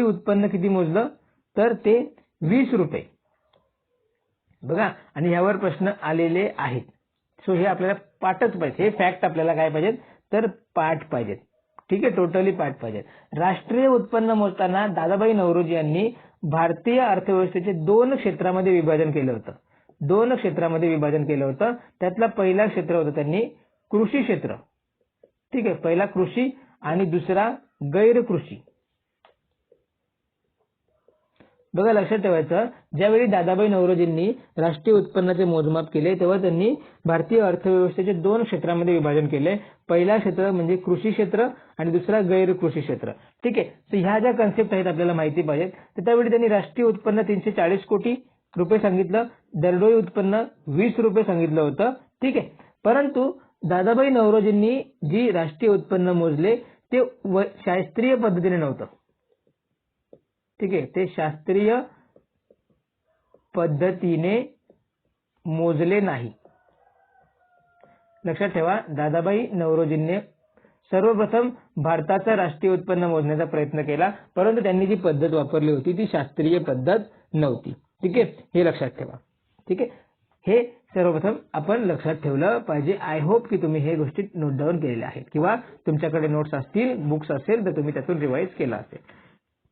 उत्पन्न किती मोजलं, तर ते 20 रुपये. बघा, आणि यावर प्रश्न आलेले आहेत. सो हे आपल्याला पाठच पाहिजे, हे फॅक्ट आपल्याला काय पाहिजेत, तर पाठ पाहिजेत. ठीक आहे, टोटली पाठ पाहिजेत. राष्ट्रीय उत्पन्न मोजताना दादाभाई नौरोजी यांनी भारतीय अर्थव्यवस्थेचे 2 क्षेत्रामध्ये विभाजन केलं होतं. 2 क्षेत्रामध्ये विभाजन केलं होतं. त्यातला पहिला क्षेत्र होतं त्यांनी कृषी क्षेत्र. ठीक आहे, पहिला कृषी आणि दुसरा गैर कृषी. बघा, लक्षात ठेवायचं, ज्यावेळी दादाभाई नौरोजींनी राष्ट्रीय उत्पन्नाचे मोजमाप केले तेव्हा त्यांनी भारतीय अर्थव्यवस्थेचे 2 क्षेत्रामध्ये विभाजन केले. पहिला क्षेत्र म्हणजे कृषी क्षेत्र आणि दुसरा गैर कृषी क्षेत्र. ठीक आहे. तर ह्या ज्या कन्सेप्ट आहेत आपल्याला माहिती पाहिजेत. तर त्यावेळी त्यांनी राष्ट्रीय उत्पन्न 340 कोटी रुपये सांगितलं, दरडोई उत्पन्न 20 रुपये सांगितलं होतं. ठीक आहे. परंतु दादाभाई नौरोजींनी जी राष्ट्रीय उत्पन्न मोजले ते शास्त्रीय पद्धतीने नव्हतं. ठीक आहे, ते शास्त्रीय पद्धतीने मोजले नाही. लक्षात ठेवा, दादाभाई नौरोजींनी सर्वप्रथम भारताचा राष्ट्रीय उत्पन्न मोजण्याचा प्रयत्न केला, परंतु त्यांनी जी पद्धत वापरली होती ती शास्त्रीय पद्धत नव्हती. ठीक आहे, हे लक्षात ठेवा. ठीक आहे, हे सर्वप्रथम आपण लक्षात ठेवलं पाहिजे. आय होप की तुम्ही हे गोष्टी नोट डाऊन केलेल्या आहेत किंवा तुमच्याकडे नोट्स असतील, बुक्स असेल तर तुम्ही त्यातून रिवाइज केला असेल.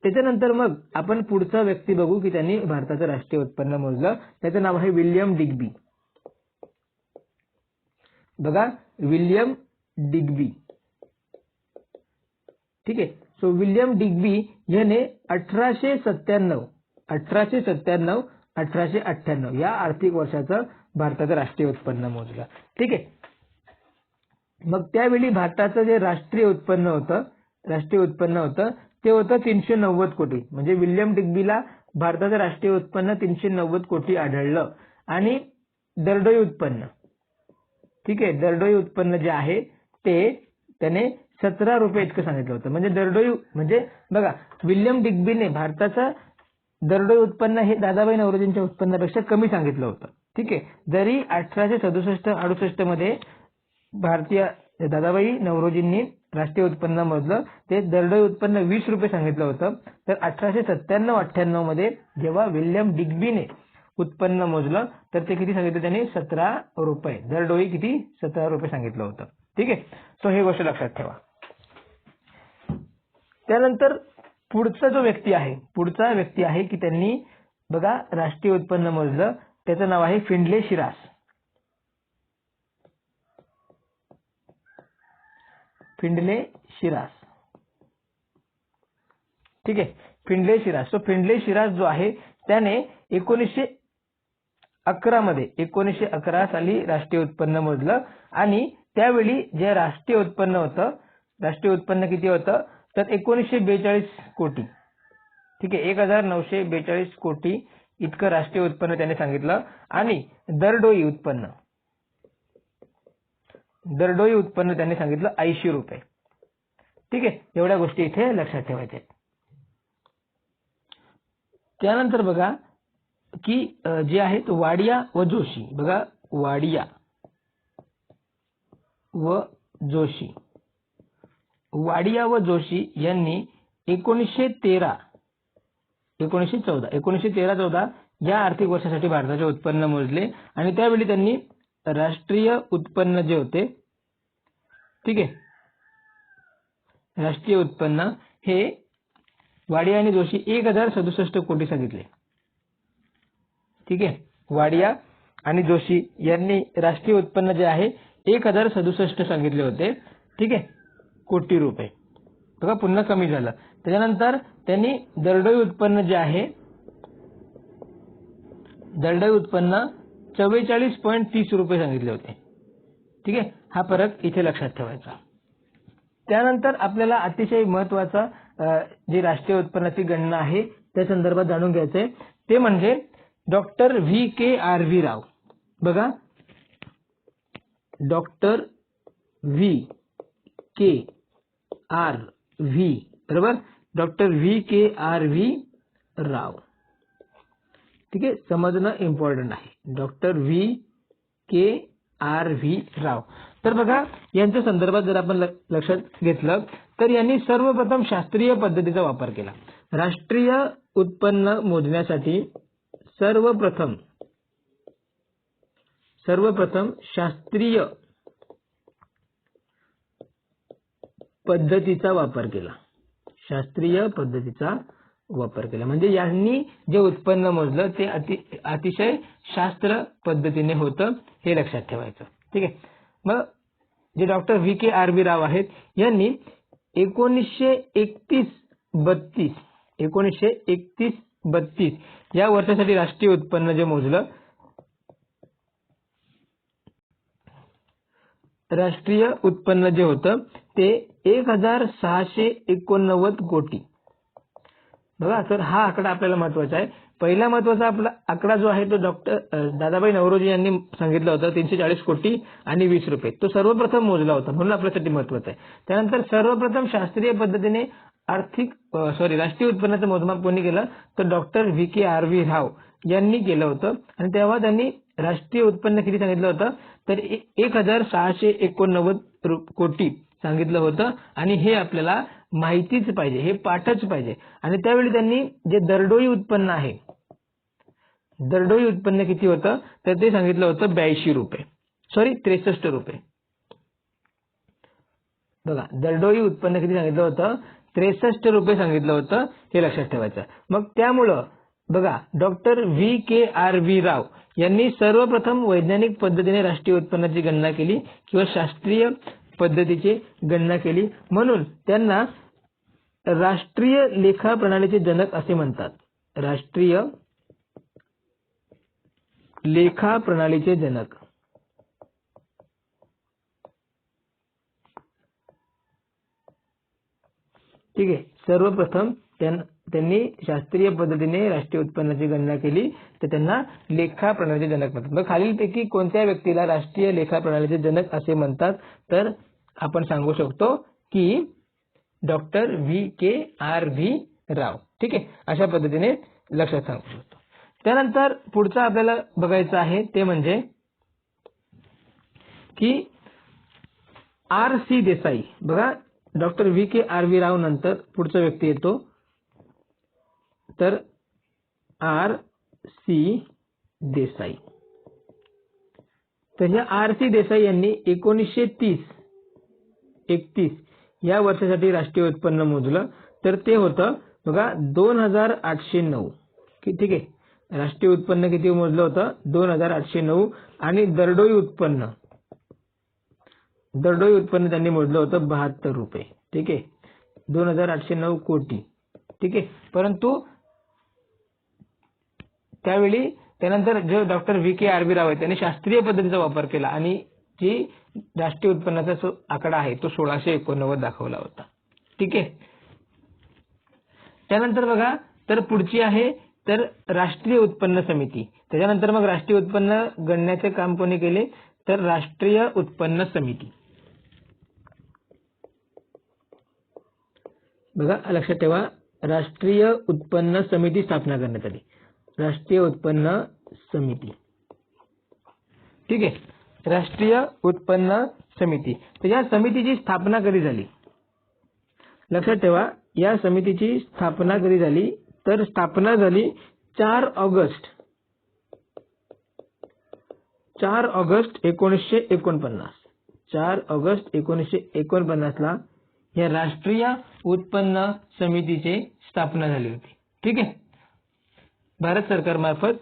त्याच्यानंतर मग आपण पुढचा व्यक्ती बघू की त्यांनी भारताचं राष्ट्रीय उत्पन्न मोजलं. त्याचं नाव आहे विल्यम डिग्बी. बघा, विल्यम डिग्बी. ठीक आहे. सो विल्यम डिग्बी याने 1897-1898 या आर्थिक वर्षाचं भारताचं राष्ट्रीय उत्पन्न मोजलं. ठीक आहे. मग त्यावेळी भारताचं जे राष्ट्रीय उत्पन्न होतं ते होतं 390 कोटी. म्हणजे विल्यम डिग्बीला भारताचं राष्ट्रीय उत्पन्न 390 कोटी आढळलं. आणि दरडोई उत्पन्न, ठीक आहे, दरडोई उत्पन्न जे आहे ते त्याने 17 रुपये इतकं सांगितलं होतं. म्हणजे दरडोई म्हणजे बघा, विल्यम डिग्बीने भारताचं दरडोई उत्पन्न हे दादाभाई नौरोजींच्या उत्पन्नापेक्षा कमी सांगितलं होतं. ठीक आहे. जरी 1867-68 मध्ये भारतीय दादाभाई नौरोजींनी राष्ट्रीय उत्पन्न मोजलं ते दरडोई उत्पन्न 20 रुपये सांगितलं होतं, तर 1897-98 मध्ये जेव्हा विल्यम डिग्बीने उत्पन्न मोजलं तर ते किती सांगितलं त्यांनी, 17 रुपये. दरडोई किती, 17 रुपये सांगितलं होतं. ठीक आहे. सो हे गोष्ट लक्षात ठेवा. त्यानंतर पुढचा व्यक्ती आहे की त्यांनी बघा राष्ट्रीय उत्पन्न मोजलं. त्याचं नाव आहे फिंडले शिरास. फिंडले शिरास. ठीक आहे, फिंडले शिरास. तो फिंडले शिरास जो आहे त्याने 1911 साली राष्ट्रीय उत्पन्न मोजलं आणि त्यावेळी जे राष्ट्रीय उत्पन्न होतं, राष्ट्रीय उत्पन्न किती होतं तर 1942 कोटी. ठीक आहे, 1942 कोटी इतकं राष्ट्रीय उत्पन्न त्याने सांगितलं. आणि दरडोई उत्पन्न त्याने सांगितलं 80 रुपये. ठीक आहे, एवढ्या गोष्टी इथे लक्षात ठेवायच्या. त्यानंतर बघा की जे आहेत वाडिया व जोशी. बघा वाडिया व जोशी, वाडिया व जोशी यांनी 1913-14 या आर्थिक वर्षासाठी भारताचे उत्पन्न मोजले. आणि त्यावेळी त्यांनी राष्ट्रीय उत्पन्न जे होते, ठीक आहे, राष्ट्रीय उत्पन्न हे वाडिया आणि जोशी 1067 कोटी सांगितले. ठीक आहे, वाडिया आणि जोशी यांनी राष्ट्रीय उत्पन्न जे आहे 1067 सांगितले होते. ठीक आहे, कोटी रुपये. बघा पुन्हा कमी झालं. त्याच्यानंतर त्यांनी दरडोई उत्पन्न जे आहे, दरडोई उत्पन्न 44.30 रुपये सांगितले होते. ठीक आहे, हा फरक इथे लक्षात ठेवायचा. त्यानंतर आपल्याला अतिशय महत्वाचा जी राष्ट्रीय उत्पन्नाची गणना आहे त्या संदर्भात जाणून घ्यायचंय, ते म्हणजे डॉक्टर V.K.R.V. राव. बघा डॉक्टर V.K.R.V. बरोबर, डॉक्टर V.K.R.V. राव. ठीक आहे, समजणं इम्पॉर्टंट आहे. Doctor V.K.R.V. राव. तर बघा यांच्या संदर्भात जर आपण लक्षात घेतलं तर यांनी सर्वप्रथम शास्त्रीय पद्धतीचा वापर केला. राष्ट्रीय उत्पन्न मोजण्यासाठी सर्वप्रथम शास्त्रीय पद्धतीचा वापर केला. शास्त्रीय पद्धतीचा वापर केला म्हणजे यांनी जे उत्पन्न मोजलं ते अतिशय शास्त्र पद्धतीने होतं, हे लक्षात ठेवायचं. ठीक आहे. मग जे डॉक्टर V.K.R.V. राव आहेत यांनी 1931-32 या वर्षासाठी राष्ट्रीय उत्पन्न जे मोजलं, राष्ट्रीय उत्पन्न जे होतं ते 1689 कोटी. बघा, तर हा आकडा आपल्याला महत्वाचा आहे. पहिला महत्वाचा आपला आकडा जो आहे तो डॉक्टर दादाभाई नौरोजी यांनी सांगितलं होतं 340 कोटी आणि 20 रुपये. तो सर्वप्रथम मोजला होता, म्हणून आपल्यासाठी महत्वाचा आहे. त्यानंतर सर्वप्रथम शास्त्रीय पद्धतीने राष्ट्रीय उत्पन्नाचं मोजमाप कोणी केलं तर डॉक्टर V.K.R.V. राव यांनी केलं होतं. आणि तेव्हा त्यांनी राष्ट्रीय उत्पन्न किती सांगितलं होतं तर 1689 कोटी सांगितलं होतं. आणि हे आपल्याला माहितीच पाहिजे, हे पाठच पाहिजे. आणि त्यावेळी त्यांनी जे दरडोई उत्पन्न आहे, दरडोई उत्पन्न किती होतं तर ते सांगितलं होतं 63 रुपये. बघा, दरडोई उत्पन्न किती सांगितलं होतं 63 रुपये सांगितलं होतं, हे लक्षात ठेवायचं. मग त्यामुळं बघा डॉक्टर V.K.R.V. राव यांनी सर्वप्रथम वैज्ञानिक पद्धतीने राष्ट्रीय उत्पन्नाची गणना केली किंवा शास्त्रीय पद्धतीची गणना केली, म्हणून त्यांना राष्ट्रीय लेखा प्रणालीचे जनक असे म्हणतात. राष्ट्रीय लेखा प्रणालीचे जनक. ठीक आहे, सर्वप्रथम त्यांनी शास्त्रीय पद्धतीने राष्ट्रीय उत्पन्नाची गणना केली तर त्यांना लेखा प्रणालीचे जनक म्हणतात. मग खालीलपैकी कोणत्या व्यक्तीला राष्ट्रीय लेखा प्रणालीचे जनक असे म्हणतात तर आपण सांगू शकतो की डॉक्टर V.K.R.V. राव. ठीक आहे, अशा पद्धतीने लक्षात सांगू शकतो. त्यानंतर पुढचं आपल्याला बघायचं आहे ते म्हणजे की R.C. देसाई. बघा, डॉक्टर V.K.R.V. राव नंतर पुढचा व्यक्ती येतो तर R.C. देसाई. तर या R.C. देसाई यांनी 1930-31 या वर्षासाठी राष्ट्रीय उत्पन्न मोजलं तर ते होतं बघा 2809. ठीक आहे, राष्ट्रीय उत्पन्न किती मोजलं होतं 2809. आणि दरडोई उत्पन्न त्यांनी मोजलं होतं 72 रुपये. ठीक आहे, 2809 कोटी. ठीक आहे, परंतु त्यावेळी त्यानंतर जे डॉक्टर V.K.R.V. राव आहेत त्यांनी शास्त्रीय पद्धतीचा वापर केला आणि जी राष्ट्रीय उत्पन्नाचा जो आकडा आहे तो 1689 दाखवला होता. ठीक आहे. त्यानंतर बघा, तर पुढची आहे तर राष्ट्रीय उत्पन्न समिती. त्याच्यानंतर मग राष्ट्रीय उत्पन्न गणण्याचे काम कोणी केले, तर राष्ट्रीय उत्पन्न समिती. बघा लक्षात ठेवा, राष्ट्रीय उत्पन्न समिती स्थापना करण्यात आली. राष्ट्रीय उत्पन्न समिती. ठीक आहे. राष्ट्रीय उत्पन्न समिती. तर या समितीची स्थापना कधी झाली, लक्षात ठेवा, या समितीची स्थापना कधी झाली, तर स्थापना झाली 4 ऑगस्ट 1949. 4 ऑगस्ट 1949 ला या राष्ट्रीय उत्पन्न समितीची स्थापना झाली होती. ठीक आहे. भारत सरकारमार्फत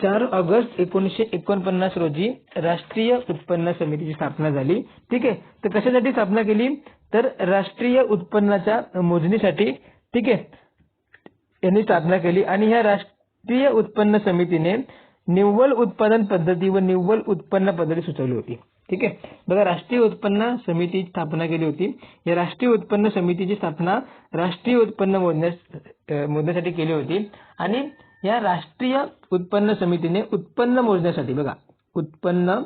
4 ऑगस्ट 1949 रोजी राष्ट्रीय उत्पन्न समितीची स्थापना झाली. ठीक आहे. तर कशासाठी स्थापना केली, तर राष्ट्रीय उत्पन्नाच्या मोजणीसाठी. ठीक आहे, यांनी स्थापना केली. आणि ह्या राष्ट्रीय उत्पन्न समितीने निव्वळ उत्पादन पद्धती व निव्वळ उत्पन्न पद्धती सुचवली होती. ठीक आहे. बघा, राष्ट्रीय उत्पन्न समितीची स्थापना केली होती. या राष्ट्रीय उत्पन्न समितीची स्थापना राष्ट्रीय उत्पन्न मोजण्यासाठी केली होती. आणि या राष्ट्रीय उत्पन्न समितीने उत्पन्न मोजण्यासाठी, बघा, उत्पन्न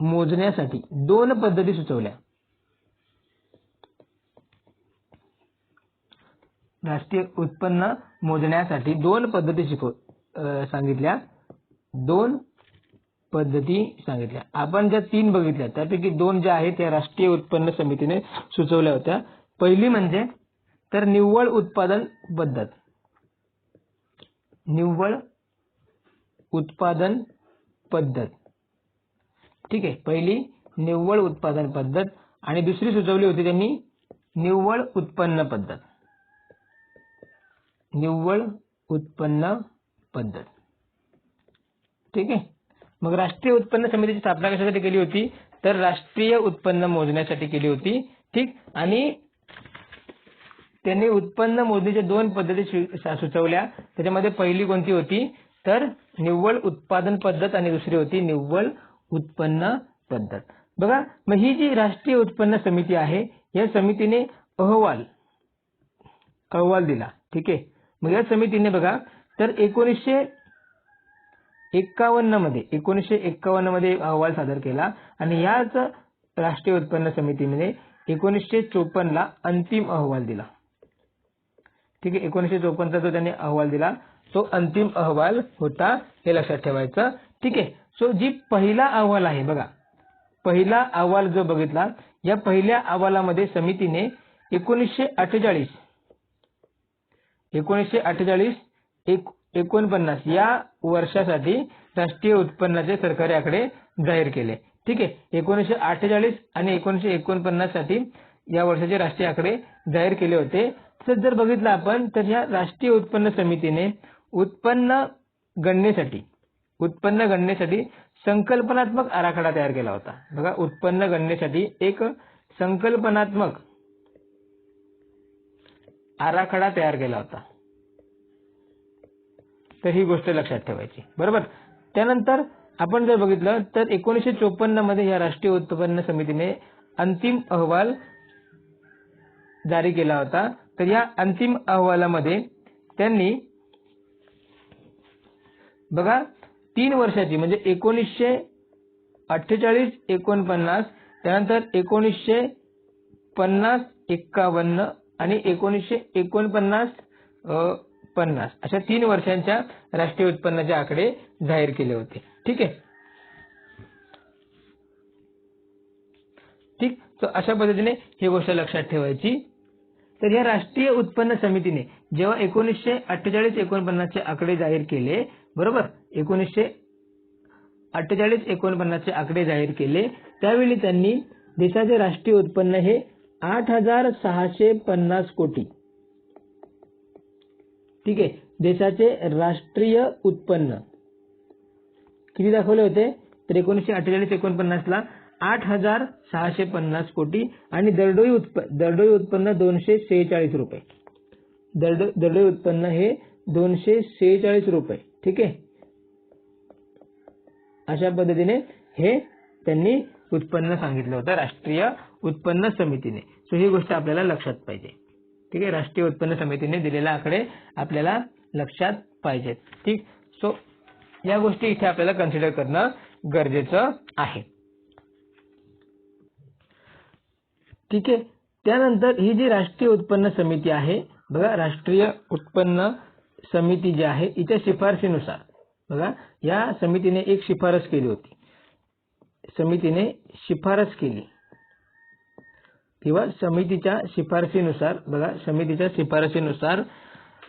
मोजण्यासाठी 2 पद्धती सुचवल्या. राष्ट्रीय उत्पन्न मोजण्यासाठी 2 पद्धती सांगितल्या. 2 पद्धती सांगितल्या. आपण ज्या 3 बघितल्या त्यापैकी 2 ज्या आहेत त्या राष्ट्रीय उत्पन्न समितीने सुचवल्या होत्या. पहिली म्हणजे तर निव्वळ उत्पादन पद्धत. निव्वळ उत्पादन पद्धत. ठीक आहे. पहिली निव्वळ उत्पादन पद्धत आणि दुसरी सुचवली होती त्यांनी निव्वळ उत्पन्न पद्धत. निव्वळ उत्पन्न पद्धत. ठीक आहे. मग राष्ट्रीय उत्पन्न समितीची स्थापना कशासाठी केली होती, तर राष्ट्रीय उत्पन्न मोजण्यासाठी केली होती. ठीक. आणि त्यांनी उत्पन्न मोजणीच्या 2 पद्धती सुचवल्या. त्याच्यामध्ये पहिली कोणती होती, तर निव्वळ उत्पादन पद्धत आणि दुसरी होती निव्वळ उत्पन्न पद्धत. बघा, मग ही जी राष्ट्रीय उत्पन्न समिती आहे या समितीने अहवाल दिला. ठीक आहे. मग या समितीने बघा, तर 1951 मध्ये अहवाल सादर केला. आणि याच राष्ट्रीय उत्पन्न समितीने 1954 ला अंतिम अहवाल दिला. ठीक आहे. 1954 जो त्यांनी अहवाल दिला तो अंतिम अहवाल होता, हे लक्षात ठेवायचं. ठीक आहे. सो जी पहिला अहवाल आहे, बघा, पहिला अहवाल जो बघितला, या पहिल्या अहवालामध्ये समितीने 1948-49 या वर्षासाठी राष्ट्रीय उत्पन्नाचे सरकारी आकडे जाहीर केले. ठीक आहे. 1948 आणि 1949 साठी या वर्षाचे राष्ट्रीय आकडे जाहीर केले होते. तर जर बघितलं आपण, तर या राष्ट्रीय उत्पन्न समितीने उत्पन्न गणनेसाठी संकल्पनात्मक आराखडा तयार केला होता. बघा, उत्पन्न गणनेसाठी एक संकल्पनात्मक आराखडा तयार केला होता. तर ही गोष्ट लक्षात ठेवायची. बरोबर. त्यानंतर आपण जर बघितलं तर 1954 मध्ये या राष्ट्रीय उत्पन्न समितीने अंतिम अहवाल जारी केला होता. तर या अंतिम अहवालामध्ये त्यांनी बघा 3 वर्षाची म्हणजे 1948-49, त्यानंतर 1950-51 आणि 1949-50 अशा 3 वर्षांच्या राष्ट्रीय उत्पन्नाचे आकडे जाहीर केले होते. ठीक आहे. ठीक. तर अशा पद्धतीने ही गोष्ट लक्षात ठेवायची. तर या राष्ट्रीय उत्पन्न समितीने जेव्हा 1948-49 चे आकडे जाहीर केले, बरोबर, 1948-49 चे आकडे जाहीर केले, त्यावेळी त्यांनी देशाचे राष्ट्रीय उत्पन्न हे 8,650 कोटी. ठीक आहे. देशाचे राष्ट्रीय उत्पन्न किती दाखवले होते, तर 1948-49 ला 8,650 कोटी आणि दरडोई उत्पन्न 246 रुपये. दरडोई उत्पन्न हे 246 रुपये. ठीक आहे. अशा पद्धतीने हे त्यांनी उत्पन्न सांगितलं होतं राष्ट्रीय उत्पन्न समितीने. सो ही गोष्ट आपल्याला लक्षात पाहिजे. ठीक आहे, राष्ट्रीय उत्पन्न समितीने दिलेला आकडे आपल्याला लक्षात पाहिजेत. ठीक, सो या गोष्टी इथे आपल्याला कन्सिडर करणं गरजेचं आहे. ठीक आहे, त्यानंतर ही जी राष्ट्रीय उत्पन्न समिती आहे बघा, राष्ट्रीय उत्पन्न समिती जी आहे हिच्या शिफारशीनुसार बघा, या समितीने एक शिफारस केली होती. समितीने शिफारस केली किंवा समितीच्या शिफारशीनुसार बघा, समितीच्या शिफारशीनुसार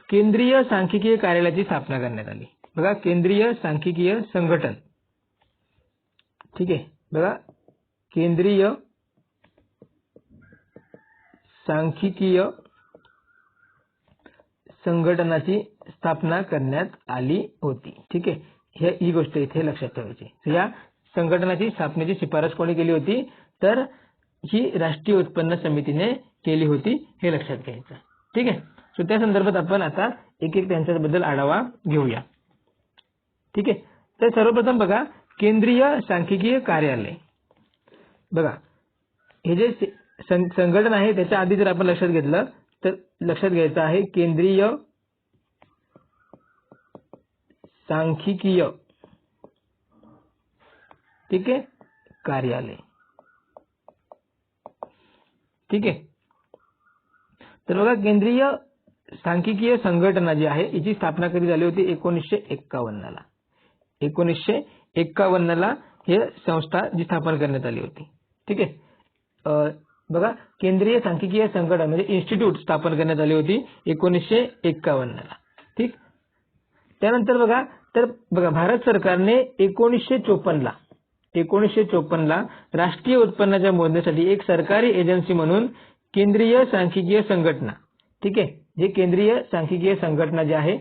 केंद्रीय सांख्यिकीय कार्यालयाची स्थापना करण्यात आली. बघा, केंद्रीय सांख्यिकीय संघटन. ठीक आहे, बघा, केंद्रीय सांख्यिकीय संघटनाची स्थापना करण्यात आली होती. ठीक आहे, ही गोष्ट इथे लक्षात ठेवायची. या संघटनाची स्थापनेची शिफारस कोणी केली होती, तर ही राष्ट्रीय उत्पन्न समितीने केली होती, हे लक्षात घ्यायचं. ठीक आहे, सो त्या संदर्भात आपण आता एक एक त्यांच्याबद्दल आढावा घेऊया. ठीक आहे, तर सर्वप्रथम बघा, केंद्रीय सांख्यिकीय कार्यालय. बघा, हे जे संघटन आहे त्याच्या आधी जर आपण लक्षात घेतलं तर लक्षात घ्यायचं आहे केंद्रीय सांख्यिकीय, ठीक आहे, कार्यालय. ठीक आहे, तर बघा, केंद्रीय सांख्यिकीय संघटना जी आहे हिची स्थापना कधी झाली होती, 1951 ला. 1951 ला ही संस्था जी स्थापन करण्यात आली होती. ठीक आहे, बघा, केंद्रीय सांख्यिकीय संघटना म्हणजे इन्स्टिट्यूट स्थापन करण्यात आली होती 1951 ला. ठीक, त्यानंतर बघा, तर बघा, भारत सरकारने 1954 ला राष्ट्रीय उत्पन्नाच्या मोजणीसाठी एक सरकारी एजन्सी म्हणून केंद्रीय सांख्यिकीय संघटना, ठीक आहे, जे केंद्रीय सांख्यिकीय संघटना जी आहे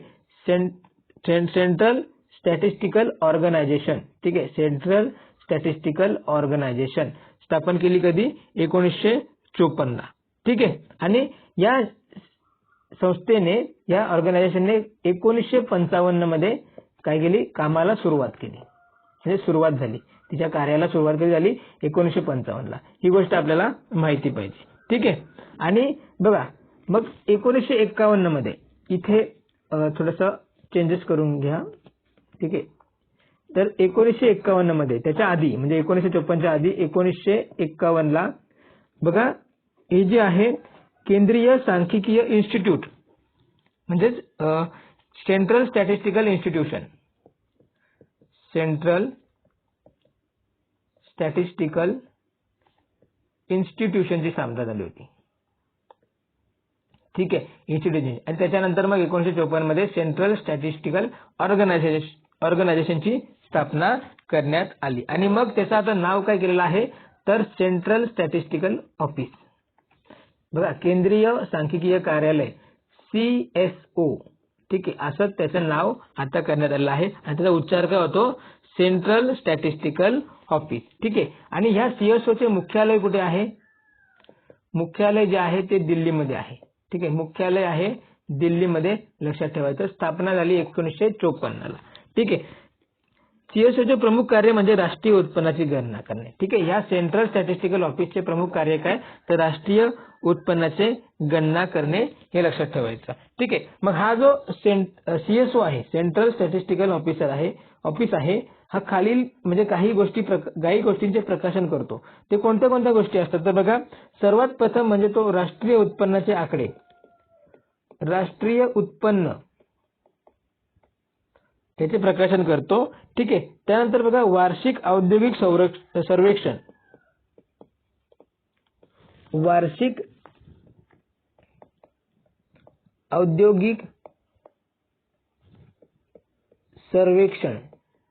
सेंट्रल स्टॅटिस्टिकल ऑर्गनायझेशन, ठीक आहे, सेंट्रल स्टॅटिस्टिकल ऑर्गनायझेशन स्थापन केली कधी, 1954 ला. ठीक आहे, आणि या संस्थेने, या ऑर्गनायझेशनने 1955 मध्ये काय केली, कामाला सुरुवात केली, म्हणजे सुरुवात झाली, तिच्या कार्याला सुरुवात कधी झाली, 1955 ला. ही गोष्ट आपल्याला माहिती पाहिजे. ठीक आहे, आणि बघा, मग 1951 मध्ये इथे थोडंसं चेंजेस करून घ्या. ठीक आहे, तर 1951 मध्ये, त्याच्या आधी म्हणजे 1954च्या आधी 1951 ला बघा, हे जे आहे केंद्रीय सांख्यिकीय इन्स्टिट्यूट म्हणजेच central statistical institution, central statistical इन्स्टिट्यूशनची स्थापना झाली होती. ठीक आहे, इन्स्टिट्यूशन. आणि त्याच्यानंतर मग 1954 मध्ये सेंट्रल स्टॅटिस्टिकल ऑर्गनायझेशनची स्थापना करण्यात आली. आणि मग त्याचं आता नाव काय केलेलं आहे, तर सेंट्रल स्टॅटिस्टिकल ऑफिस. बघा, केंद्रीय सांख्यिकीय कार्यालय, CSO. ठीक आहे, असं त्याचं नाव आता करण्यात आलेलं आहे. आणि त्याचा उच्चार काय होतो, सेंट्रल स्टॅटिस्टिकल ऑफिस. ठीक आहे, आणि ह्या CSO चे मुख्यालय कुठे आहे, मुख्यालय जे आहे ते दिल्लीमध्ये आहे. ठीक आहे, मुख्यालय आहे दिल्लीमध्ये, लक्षात ठेवायचं. स्थापना झाली 1954 ला. ठीक आहे, CSOचे प्रमुख कार्य म्हणजे राष्ट्रीय उत्पन्नाची गणना करणे. ठीक आहे, ह्या सेंट्रल स्टॅटिस्टिकल ऑफिसचे प्रमुख कार्य काय, तर राष्ट्रीय उत्पन्नाचे गणना करणे, हे लक्षात ठेवायचं. ठीक आहे, मग हा जो CSO आहे, सेंट्रल स्टॅटिस्टिकल ऑफिस आहे, हा खालील म्हणजे काही गोष्टींचे प्रकाशन करतो. ते कोणत्या कोणत्या गोष्टी असतात, तर बघा, सर्वात प्रथम म्हणजे तो राष्ट्रीय उत्पन्नाचे आकडे, राष्ट्रीय उत्पन्न त्याचे प्रकाशन करतो. ठीक आहे, त्यानंतर बघा, वार्षिक औद्योगिक सर्वेक्षण, वार्षिक औद्योगिक सर्वेक्षण.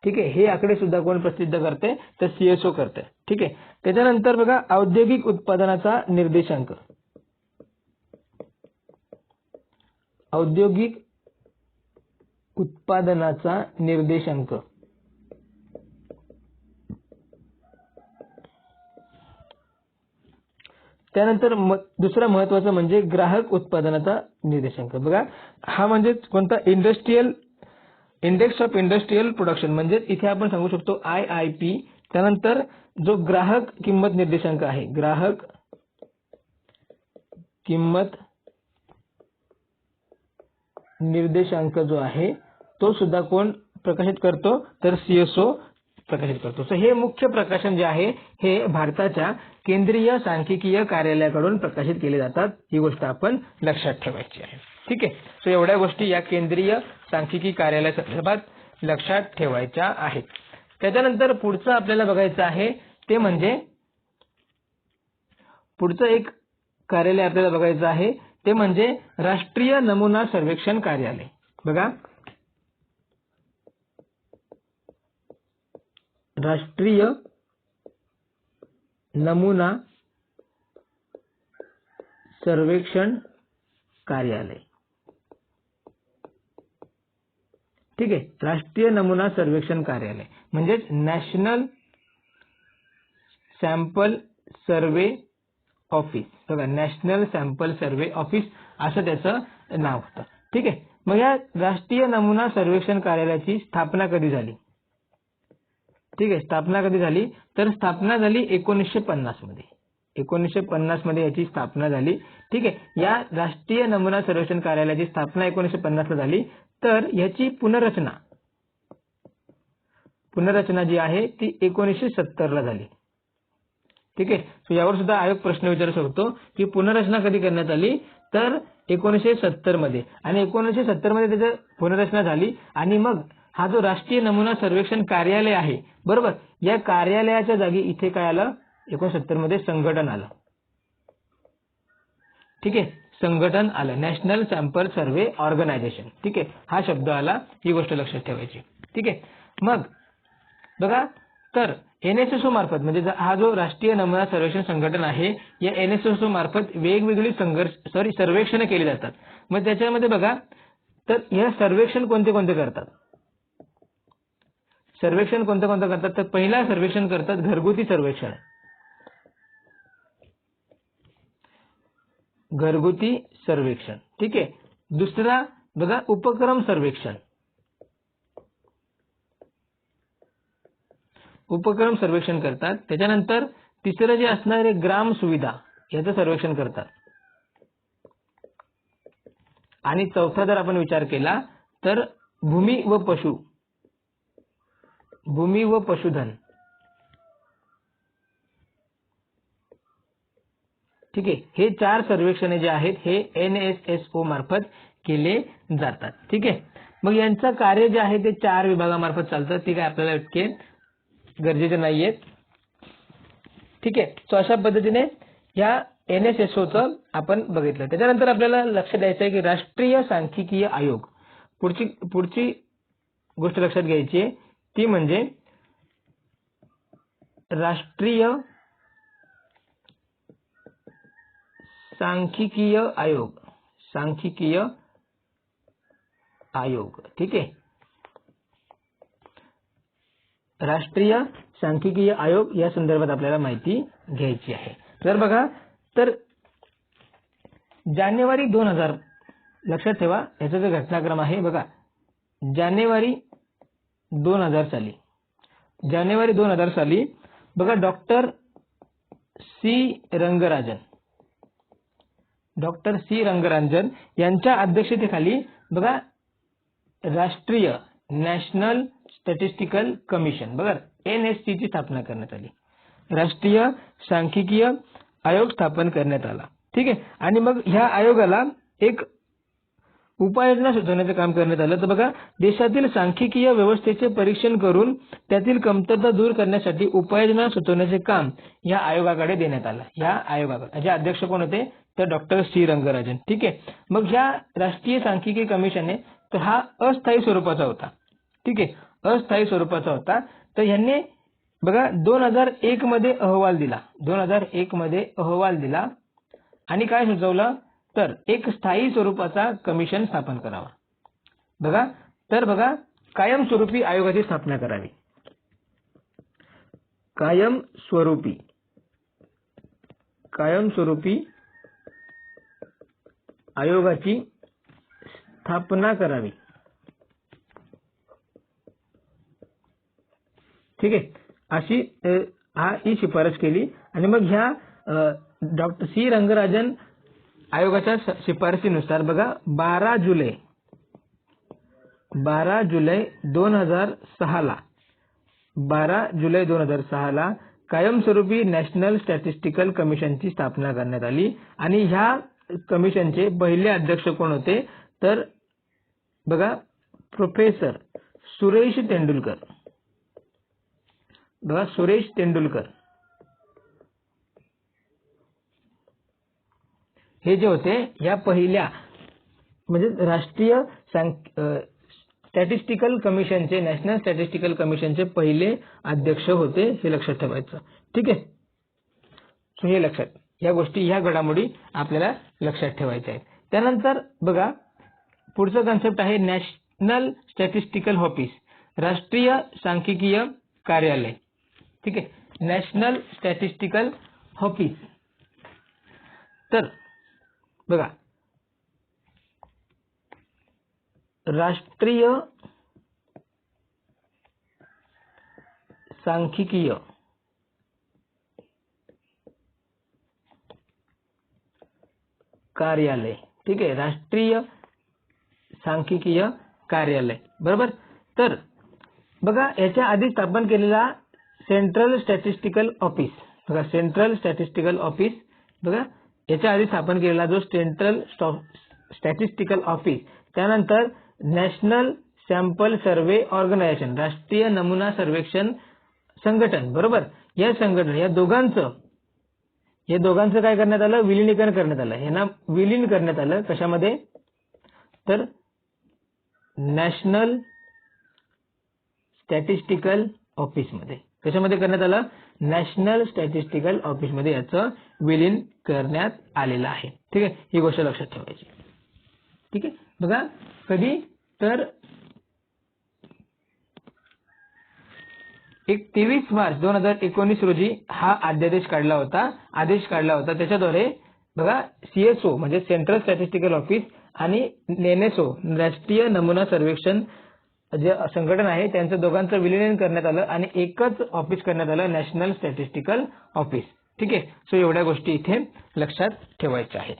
ठीक आहे, हे आकडे सुद्धा कोण प्रसिद्ध करते, तर CSO करते. ठीक आहे, त्याच्यानंतर बघा, औद्योगिक उत्पादनाचा निर्देशांक, औद्योगिक उत्पादनाचा निर्देशांक. त्यानंतर दुसरा महत्त्वाचा म्हणजे ग्राहक उत्पादनाचा निर्देशांक. बघा, हा म्हणजे कोणता, industrial index of industrial production, म्हणजे इथे आपण सांगू शकतो IIP. त्यानंतर जो ग्राहक किंमत निर्देशांक आहे, ग्राहक किंमत निर्देशांक जो आहे तो सुद्धा कोण प्रकाशित करतो, तर CSO प्रकाशित करतो. सो हे मुख्य प्रकाशन जे आहे हे भारताच्या केंद्रीय सांख्यिकीय कार्यालयाकडून प्रकाशित केले जातात. ही गोष्ट आपण लक्षात ठेवायची आहे. ठीक आहे. सो एवढ्या गोष्टी या केंद्रीय सांख्यिकी कार्यालयासंदर्भात लक्षात ठेवायच्या आहेत. त्याच्यानंतर पुढचं आपल्याला बघायचं आहे ते म्हणजे पुढचं एक कार्यालय आपल्याला बघायचं आहे ते म्हणजे राष्ट्रीय नमुना सर्वेक्षण कार्यालय. बघा, राष्ट्रीय नमुना सर्वेक्षण कार्यालय. ठीक आहे. राष्ट्रीय नमुना सर्वेक्षण कार्यालय म्हणजेच नॅशनल सॅम्पल सर्वे ऑफिस. बघा, नॅशनल सॅम्पल सर्वे ऑफिस असं त्याचं नाव होतं. ठीक आहे. मग या राष्ट्रीय नमुना सर्वेक्षण कार्यालयाची स्थापना कधी झाली? ठीक आहे. स्थापना कधी झाली? तर स्थापना झाली 1950 मध्ये. 1950 मध्ये याची स्थापना झाली. ठीक आहे. या राष्ट्रीय नमुना सर्वेक्षण कार्यालयाची स्थापना 1950 ला झाली. तर याची पुनर्रचना जी आहे ती 1970 ला झाली. ठीक आहे. सो यावर सुद्धा आयोग प्रश्न विचारू शकतो की पुनर्रचना कधी करण्यात आली, तर 1970 मध्ये. आणि 1970 मध्ये त्याची पुनर्रचना झाली आणि मग हा जो राष्ट्रीय नमुना सर्वेक्षण कार्यालय आहे, बरोबर, या कार्यालयाच्या जागी इथे काय आलं, 1970 मध्ये संघटन आलं. ठीक आहे. संघटन आलं, नॅशनल सॅम्पल सर्वे ऑर्गनायझेशन. ठीक आहे. हा शब्द आला, ही गोष्ट लक्षात ठेवायची. ठीक आहे. मग बघा, तर NSSO मार्फत म्हणजे हा जो राष्ट्रीय नमुना सर्वेक्षण संघटन आहे, या NSSO मार्फत वेगवेगळी सर्वेक्षण केली जातात. मग त्याच्यामध्ये बघा, तर हे सर्वेक्षण कोणते कोणते करतात? सर्वेक्षण कोणते कोणते करतात? तर पहिला सर्वेक्षण करतात घरगुती सर्वेक्षण. घरगुती सर्वेक्षण. ठीक आहे. दुसरा बघा, उपक्रम सर्वेक्षण. उपक्रम सर्वेक्षण करतात. त्याच्यानंतर तिसरं जे असणार आहे ग्राम सुविधा, याचं सर्वेक्षण करतात. आणि चौथा जर आपण विचार केला तर भूमी व पशुधन. ठीक आहे. हे 4 सर्वेक्षणे जे आहेत हे NSSO मार्फत केले जातात. ठीक आहे. मग यांचं कार्य जे आहे ते 4 विभागामार्फत चालतं. ते काय आपल्याला इतके गरजेचे नाहीये. ठीक आहे. सो अशा पद्धतीने या NSSOचं आपण बघितलं. त्याच्यानंतर आपल्याला लक्ष द्यायचं आहे की राष्ट्रीय सांख्यिकीय आयोग. पुढची गोष्ट लक्षात घ्यायची आहे ती म्हणजे राष्ट्रीय सांख्यिकीय आयोग. सांख्यिकीय आयोग. ठीक आहे. राष्ट्रीय सांख्यिकीय आयोग या संदर्भात आपल्याला माहिती घ्यायची आहे. तर बघा, तर जानेवारी 2000 लक्षात ठेवा, याचा जो घटनाक्रम आहे बघा, जानेवारी 2000 साली बघा डॉक्टर सी रंगराजन यांच्या अध्यक्षतेखाली बघा राष्ट्रीय नॅशनल स्टॅटिस्टिकल कमिशन, बघा NSC ची स्थापना करण्यात आली. राष्ट्रीय सांख्यिकीय आयोग स्थापन करण्यात आला. ठीक आहे. आणि मग ह्या आयोगाला एक उपाययोजना सुचवण्याचे काम करण्यात आलं. तर बघा, देशातील सांख्यिकीय व्यवस्थेचे परीक्षण करून त्यातील कमतरता दूर करण्यासाठी उपाययोजना सुचवण्याचे काम या आयोगाकडे देण्यात आलं. या आयोगाचे अध्यक्ष कोण होते, तर डॉक्टर सी रंगराजन. ठीक आहे. मग ह्या राष्ट्रीय सांख्यिकी कमिशनने, तर हा अस्थायी स्वरूपाचा होता. ठीक आहे. अस्थायी स्वरूपाचा होता. तर ह्यांनी बघा 2001 मध्ये अहवाल दिला. 2001 मध्ये अहवाल दिला आणि काय सुचवलं, तर एक स्थायी स्वरूपाचा कमिशन स्थापन करावा. बघा, तर बघा, कायमस्वरूपी आयोगाची स्थापना करावी. कायमस्वरूपी आयोगाची स्थापना करावी. ठीक आहे. अशी ही शिफारस केली आणि मग ह्या डॉक्टर सी रंगराजन आयोगाच्या शिफारसीनुसार बघा 12 जुलै 2006 ला 12 जुलै 2006 ला कायमस्वरूपी नॅशनल स्टॅटिस्टिकल कमिशनची स्थापना करण्यात आली आणि ह्या कमिशनचे पहिले अध्यक्ष कोण होते तर बघा प्रोफेसर सुरेश तेंडुलकर. बघा सुरेश तेंडुलकर हे जे होते या पहिल्या म्हणजे राष्ट्रीय स्टॅटिस्टिकल कमिशनचे नॅशनल स्टॅटिस्टिकल कमिशनचे पहिले अध्यक्ष होते हे लक्षात ठेवायचं. ठीक आहे. सो हे लक्षात या गोष्टी ह्या घडामोडी आपल्याला लक्षात ठेवायच्या आहेत. त्यानंतर बघा पुढचं कन्सेप्ट आहे नॅशनल स्टॅटिस्टिकल ऑफिस राष्ट्रीय सांख्यिकीय कार्यालय. ठीक आहे. नॅशनल स्टॅटिस्टिकल ऑफिस तर बघा राष्ट्रीय सांख्यिकीय कार्यालय. ठीक आहे. राष्ट्रीय सांख्यिकीय कार्यालय बरोबर. तर बघा याच्या आधी स्थापन केलेला सेंट्रल स्टॅटिस्टिकल ऑफिस बघा सेंट्रल स्टॅटिस्टिकल ऑफिस बघा याच्या आधी स्थापन केलेला जो सेंट्रल स्टॅटिस्टिकल ऑफिस त्यानंतर नॅशनल सॅम्पल सर्व्हे ऑर्गनायझेशन राष्ट्रीय नमुना सर्वेक्षण संघटन बरोबर. या संघटन या दोघांचं काय करण्यात आलं विलिनीकरण करण्यात आलं. यांना विलीन करण्यात आलं कशामध्ये तर नॅशनल स्टॅटिस्टिकल ऑफिसमध्ये. कशामध्ये करण्यात आलं नॅशनल स्टॅटिस्टिकल ऑफिसमध्ये याचं विलीन करण्यात आलेलं आहे. ठीक आहे. ही गोष्ट लक्षात ठेवायची. ठीक आहे. बघा कधी तर 23 मार्च 2019 रोजी हा आदेश काढला होता. त्याच्याद्वारे बघा CSO म्हणजे सेंट्रल स्टॅटिस्टिकल ऑफिस आणि NSO राष्ट्रीय नमुना सर्वेक्षण जे संघटन आहे त्यांचं दोघांचं विलीन करण्यात आलं आणि एकच ऑफिस करण्यात आलं नॅशनल स्टॅटिस्टिकल ऑफिस. ठीक आहे. सो एवढ्या गोष्टी इथे लक्षात ठेवायच्या आहेत.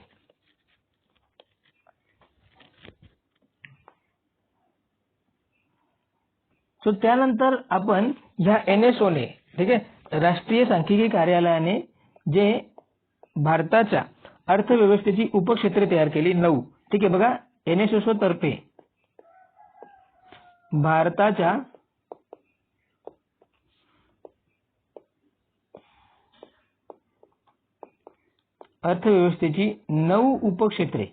सो त्यानंतर आपण ह्या NSOने ठीक आहे राष्ट्रीय सांख्यिकी कार्यालयाने जे भारताच्या अर्थव्यवस्थेची उपक्षेत्रे तयार केली 9. ठीक आहे. बघा NSO तर्फे भारताच्या अर्थव्यवस्थेची 9 उपक्षेत्रे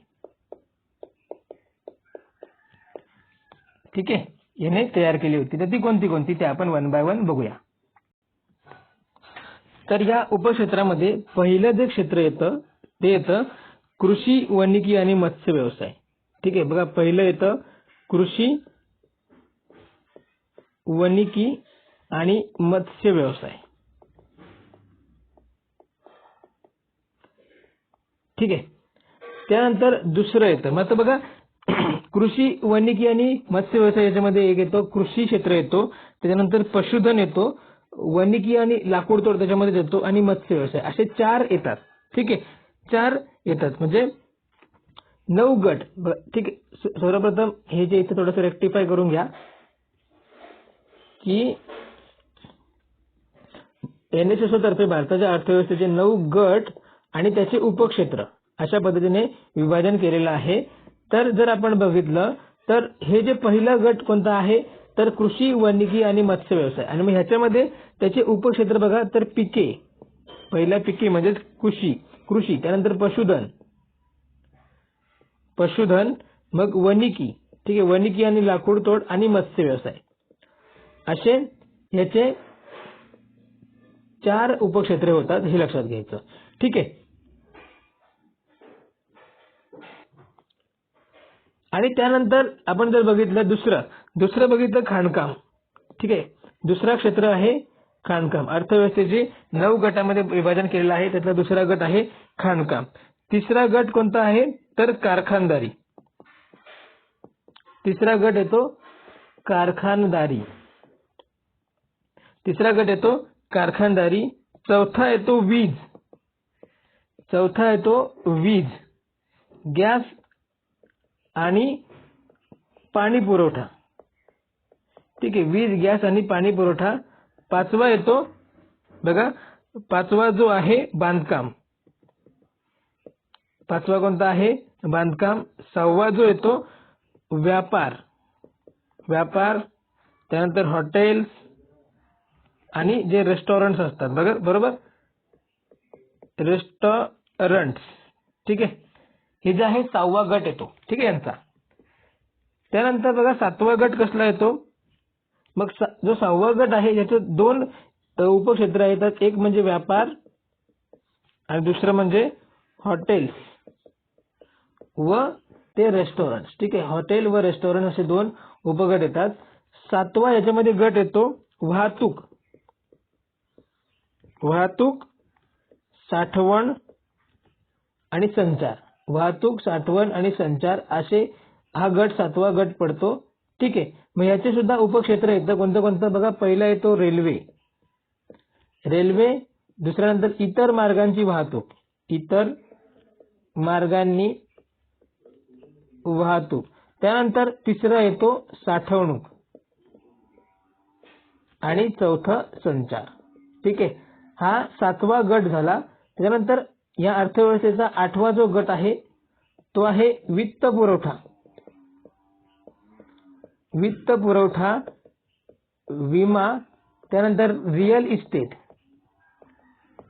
ठीक आहे याने तयार केली होती. तर ती कोणती ते आपण वन बाय वन बघूया. तर या उपक्षेत्रामध्ये पहिलं जे क्षेत्र येतं ते येतं कृषी वानिकी आणि मत्स्य व्यवसाय. ठीक आहे. बघा पहिलं येतं कृषी वानिकी आणि मत्स्य व्यवसाय. ठीक आहे. त्यानंतर दुसरं येतं मग बघा कृषी वानिकी आणि मत्स्य व्यवसाय याच्यामध्ये एक येतो कृषी क्षेत्र येतो. त्याच्यानंतर पशुधन येतो वानिकी आणि लाकूड तोड त्याच्यामध्ये येतो आणि मत्स्य व्यवसाय असे 4 येतात. ठीक आहे. 4 येतात म्हणजे 9 गट. ठीक आहे. सर्वप्रथम हे जे इथे थोडंसं रेक्टिफाय करून घ्या की NSO तर्फे भारताच्या अर्थव्यवस्थेचे 9 गट आणि त्याचे उपक्षेत्र अशा पद्धतीने विभाजन केलेलं आहे. तर जर आपण बघितलं तर हे जे पहिला गट कोणता आहे तर कृषी वानिकी आणि मत्स्य व्यवसाय आणि मग ह्याच्यामध्ये त्याचे उपक्षेत्र बघा तर पिके पहिला पिके म्हणजे कृषी त्यानंतर पशुधन मग वानिकी. ठीक आहे. वानिकी आणि लाकूड तोड आणि मत्स्य व्यवसाय असे याचे 4 उपक्षेत्रे होतात हे लक्षात घ्यायचं. ठीक आहे. आणि त्यानंतर आपण जर बघितलं दुसरं बघितलं खाणकाम. ठीक आहे. दुसरा क्षेत्र आहे खाणकाम. अर्थव्यवस्थेचे 9 गटामध्ये विभाजन केलेलं आहे. त्यातला दुसरा गट आहे खाणकाम. तिसरा गट कोणता आहे तर कारखानदारी. तिसरा गट येतो कारखानदारी. तिसरा गट येतो कारखानदारी, चौथा येतो वीज, गॅस आणि पाणी पुरवठा. ठीक आहे, वीज, गॅस आणि पाणी पुरवठा. पाचवा येतो बघा, पाचवा जो आहे बांधकाम. पाचवा कोणता आहे? बांधकाम. सहावा जो येतो व्यापार. त्यानंतर हॉटेल्स आणि जे रेस्टॉरंट्स असतात बघा, बरोबर, रेस्टॉरंट्स. ठीक आहे, हे जे आहे सहावा गट येतो. ठीक आहे यांचा. त्यानंतर बघा सातवा गट कसला येतो? मग जो सहावा गट आहे याचे दोन उपक्षेत्र येतात. एक म्हणजे व्यापार आणि दुसरं म्हणजे हॉटेल्स व ते रेस्टॉरंट्स. ठीक आहे, हॉटेल व रेस्टॉरंट असे दोन उपगट येतात. सातवा याच्यामध्ये गट येतो वाहतूक, साठवण आणि संचार. वाहतूक, साठवण आणि संचार असे हा गट सातवा गट पडतो. ठीक आहे, मग याचे सुद्धा उपक्षेत्र येतं. कोणतं बघा, पहिला येतो रेल्वे. दुसऱ्यानंतर इतर मार्गांची वाहतूक, इतर मार्गांनी वाहतूक. त्यानंतर तिसरा येतो साठवणूक आणि चौथा संचार. ठीक आहे, हा सातवा गट झाला. त्यानंतर या अर्थव्यवस्थेचा आठवा जो गट आहे तो आहे वित्त पुरवठा, विमा, त्यानंतर रिअल इस्टेट.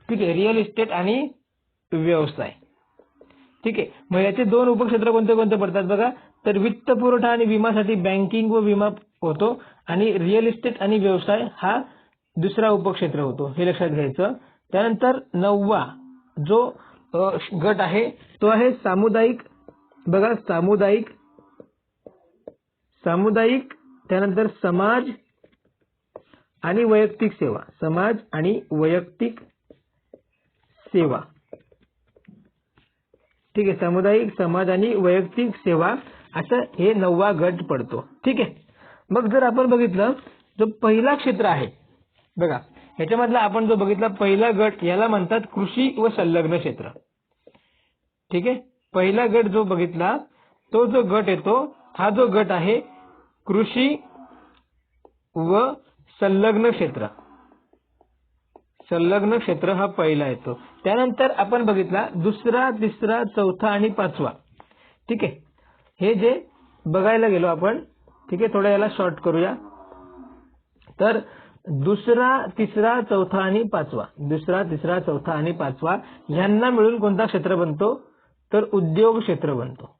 ठीक आहे, रिअल इस्टेट आणि व्यवसाय. ठीक आहे, मग याचे दोन उपक्षेत्र कोणते पडतात बघा, तर वित्त पुरवठा आणि विमासाठी बँकिंग व विमा होतो आणि रिअल इस्टेट आणि व्यवसाय हा दुसरा उपक्षेत्र होतो, हे लक्षात घ्यायचं. त्यानंतर नववा जो गट आहे तो आहे सामुदायिक. बघा, सामुदायिक, त्यानंतर समाज आणि वैयक्तिक सेवा. ठीक आहे, सामुदायिक, समाज आणि वैयक्तिक सेवा असं हे नववा गट पडतो. ठीक आहे, मग जर आपण बघितलं जो पहिला क्षेत्र आहे बघा, ह्याच्यामधला आपण जो बघितला पहिला गट याला म्हणतात कृषी व संलग्न क्षेत्र. ठीक आहे, पहिला गट जो बघितला तो जो गट येतो हा जो गट आहे कृषी व संलग्न क्षेत्र हा पहिला येतो. त्यानंतर आपण बघितला दुसरा, तिसरा, चौथा आणि पाचवा. ठीक आहे, हे जे बघायला गेलो आपण. ठीक आहे, थोडं याला शॉर्ट करूया. तर दुसरा, तिसरा, चौथा आणि पाचवा यांना मिळून कोणता क्षेत्र बनतो? तर उद्योग क्षेत्र बनतो.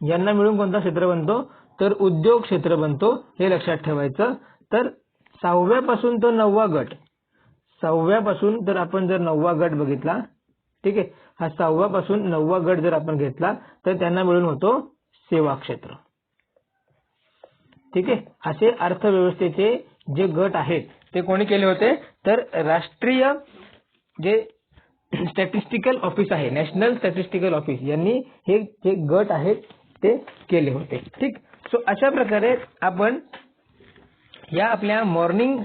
यांना मिळून कोणता क्षेत्र बनतो? तर उद्योग क्षेत्र बनतो, हे लक्षात ठेवायचं. तर सहाव्यापासून तो नववा गट, सहाव्यापासून जर आपण जर नववा गट बघितला, ठीक आहे, हा सहाव्यापासून नववा गट जर आपण घेतला तर त्यांना मिळून होतो सेवा क्षेत्र. ठीक आहे, असे अर्थव्यवस्थेचे जे गट आहेत ते कोणी केले होते? तर राष्ट्रीय जे स्टॅटिस्टिकल ऑफिस आहे, नॅशनल स्टॅटिस्टिकल ऑफिस, यांनी हे जे गट आहेत ते केले होते. ठीक, सो अशा प्रकारे आपण या आपल्या मॉर्निंग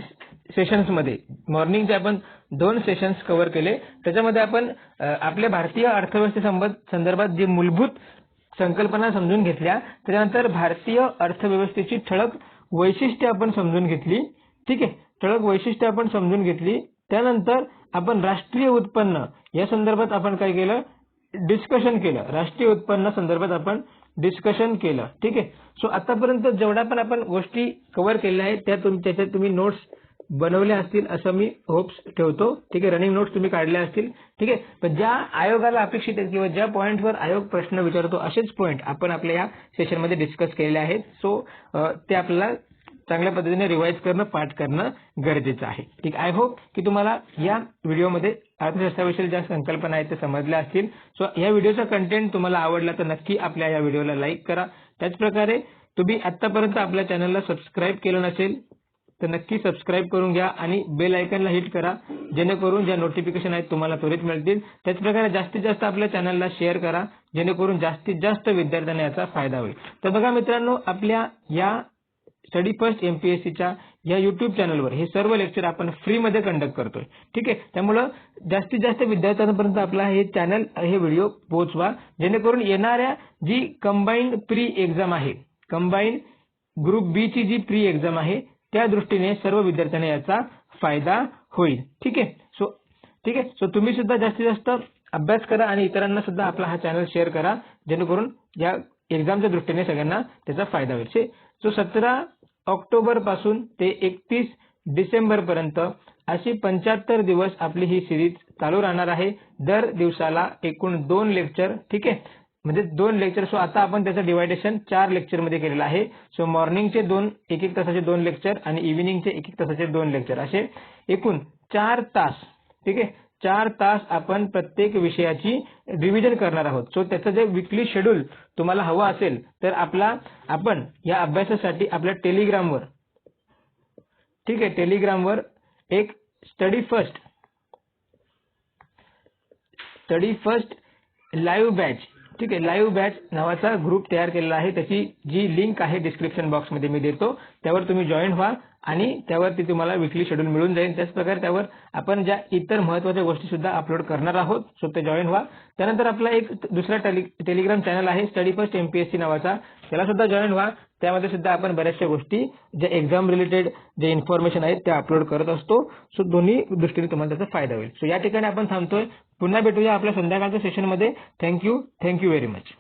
सेशन्समध्ये, मॉर्निंगचे आपण 2 सेशन्स कव्हर केले. त्याच्यामध्ये आपण आपल्या भारतीय अर्थव्यवस्थेसंदर्भात जे मूलभूत संकल्पना समजून घेतल्या. त्यानंतर भारतीय अर्थव्यवस्थेची ठळक वैशिष्ट्ये आपण समजून घेतली. ठीक आहे, ठळक वैशिष्ट्ये आपण समजून घेतली. त्यानंतर आपण राष्ट्रीय उत्पन्न या संदर्भात आपण काय केलं? डिस्कशन केलं. राष्ट्रीय उत्पन्न संदर्भात आपण डिस्कशन केलं. ठीक आहे, सो आतापर्यंत जेवढ्या पण आपण गोष्टी कव्हर केल्या आहेत त्याच्यात तुम्ही नोट्स बनवल्या असतील असं मी होप्स ठेवतो. ठीक आहे, रनिंग नोट्स तुम्ही काढल्या असतील. ठीक आहे, पण ज्या आयोगाला अपेक्षित आहेत किंवा ज्या पॉईंटवर आयोग प्रश्न विचारतो असेच पॉईंट आपण आपल्या या सेशनमध्ये डिस्कस केलेले आहेत. सो ते आपल्याला चांगल्या पद्धतीने रिवाइज करणं, पाठ करणं गरजेचं आहे. ठीक, आय होप की तुम्हाला या व्हिडिओमध्ये अर्थशास्त्राविषयी ज्या संकल्पना आहेत ते समजल्या असतील. सो या व्हिडिओचा कंटेंट तुम्हाला आवडला तर नक्की आपल्या या व्हिडिओला लाईक करा. त्याचप्रकारे तुम्ही आतापर्यंत आपल्या चॅनलला सबस्क्राईब केलं नसेल तर नक्की सबस्क्राईब करून घ्या आणि बेल आयकॉनला हिट करा, जेणेकरून ज्या नोटिफिकेशन आहेत तुम्हाला त्वरित मिळतील. त्याचप्रकारे जास्तीत जास्त आपल्या चॅनलला शेअर करा, जेणेकरून जास्तीत जास्त विद्यार्थ्यांना याचा फायदा होईल. तर बघा मित्रांनो, आपल्या या स्टडी फर्स्ट MPSCच्या या YouTube चॅनलवर हे सर्व लेक्चर आपण फ्रीमध्ये कंडक्ट करतोय. ठीक आहे, त्यामुळं जास्तीत जास्त विद्यार्थ्यांपर्यंत आपला हे चॅनल हे व्हिडिओ पोहोचवा, जेणेकरून येणाऱ्या जी कंबाईंड प्री एक्झाम आहे, कंबाईंड ग्रुप बी ची जी प्री एक्झाम आहे त्या दृष्टीने सर्व विद्यार्थ्यांना याचा फायदा होईल. ठीक आहे, सो तुम्ही सुद्धा जास्तीत जास्त अभ्यास करा आणि इतरांना सुद्धा आपला हा चॅनल शेअर करा, जेणेकरून या एक्झामच्या दृष्टीने सगळ्यांना त्याचा फायदा होईल. सो 17 ऑक्टोबर पासून ते 31 डिसेंबर पर्यंत अशी 75 दिवस आपली ही सिरीज चालू राहणार आहे. दर दिवसाला एकूण 2 लेक्चर. ठीक आहे, म्हणजे 2 लेक्चर. सो आता आपण त्याचं डिवायडेशन 4 लेक्चर मध्ये केलेलं आहे. सो मॉर्निंगचे 1-1 तासाचे 2 लेक्चर आणि इव्हिनिंगचे 1-1 तासाचे 2 लेक्चर, असे एकूण 4 तास. ठीक आहे, 4 तास आपण प्रत्येक विषयाची रिव्हिजन करणार आहोत. सो त्याचं जे वीकली शेड्यूल तुम्हाला हवं असेल तर आपण या अभ्यासासाठी आपल्या टेलिग्रामवर, ठीक आहे, टेलिग्रामवर एक स्टडी फर्स्ट लाईव्ह बॅच, ठीक आहे, लाईव्ह बॅच नावाचा ग्रुप तयार केलेला आहे. त्याची जी लिंक आहे डिस्क्रिप्शन बॉक्समध्ये मी देतो, त्यावर तुम्ही जॉईन व्हा आणि त्यावरती तुम्हाला वीकली शेड्यूल मिळून जाईल. त्याचप्रकारे त्यावर आपण ज्या इतर महत्त्वाच्या गोष्टी सुद्धा अपलोड करणार आहोत. सो ते जॉईन व्हा. त्यानंतर आपला एक दुसरा टेलिग्राम चॅनल आहे स्टडी फर्स्ट MPSC नावाचा, त्याला सुद्धा जॉईन व्हा. त्यामध्ये सुद्धा आपण बऱ्याचशा गोष्टी ज्या एक्झाम रिलेटेड जे इन्फॉर्मेशन आहेत त्या अपलोड करत असतो. सो दोन्ही दृष्टीने तुम्हाला त्याचा फायदा होईल. सो या ठिकाणी आपण थांबतोय. पुन्हा भेटूया आपल्या संध्याकाळच्या सेशनमध्ये. Thank you very much.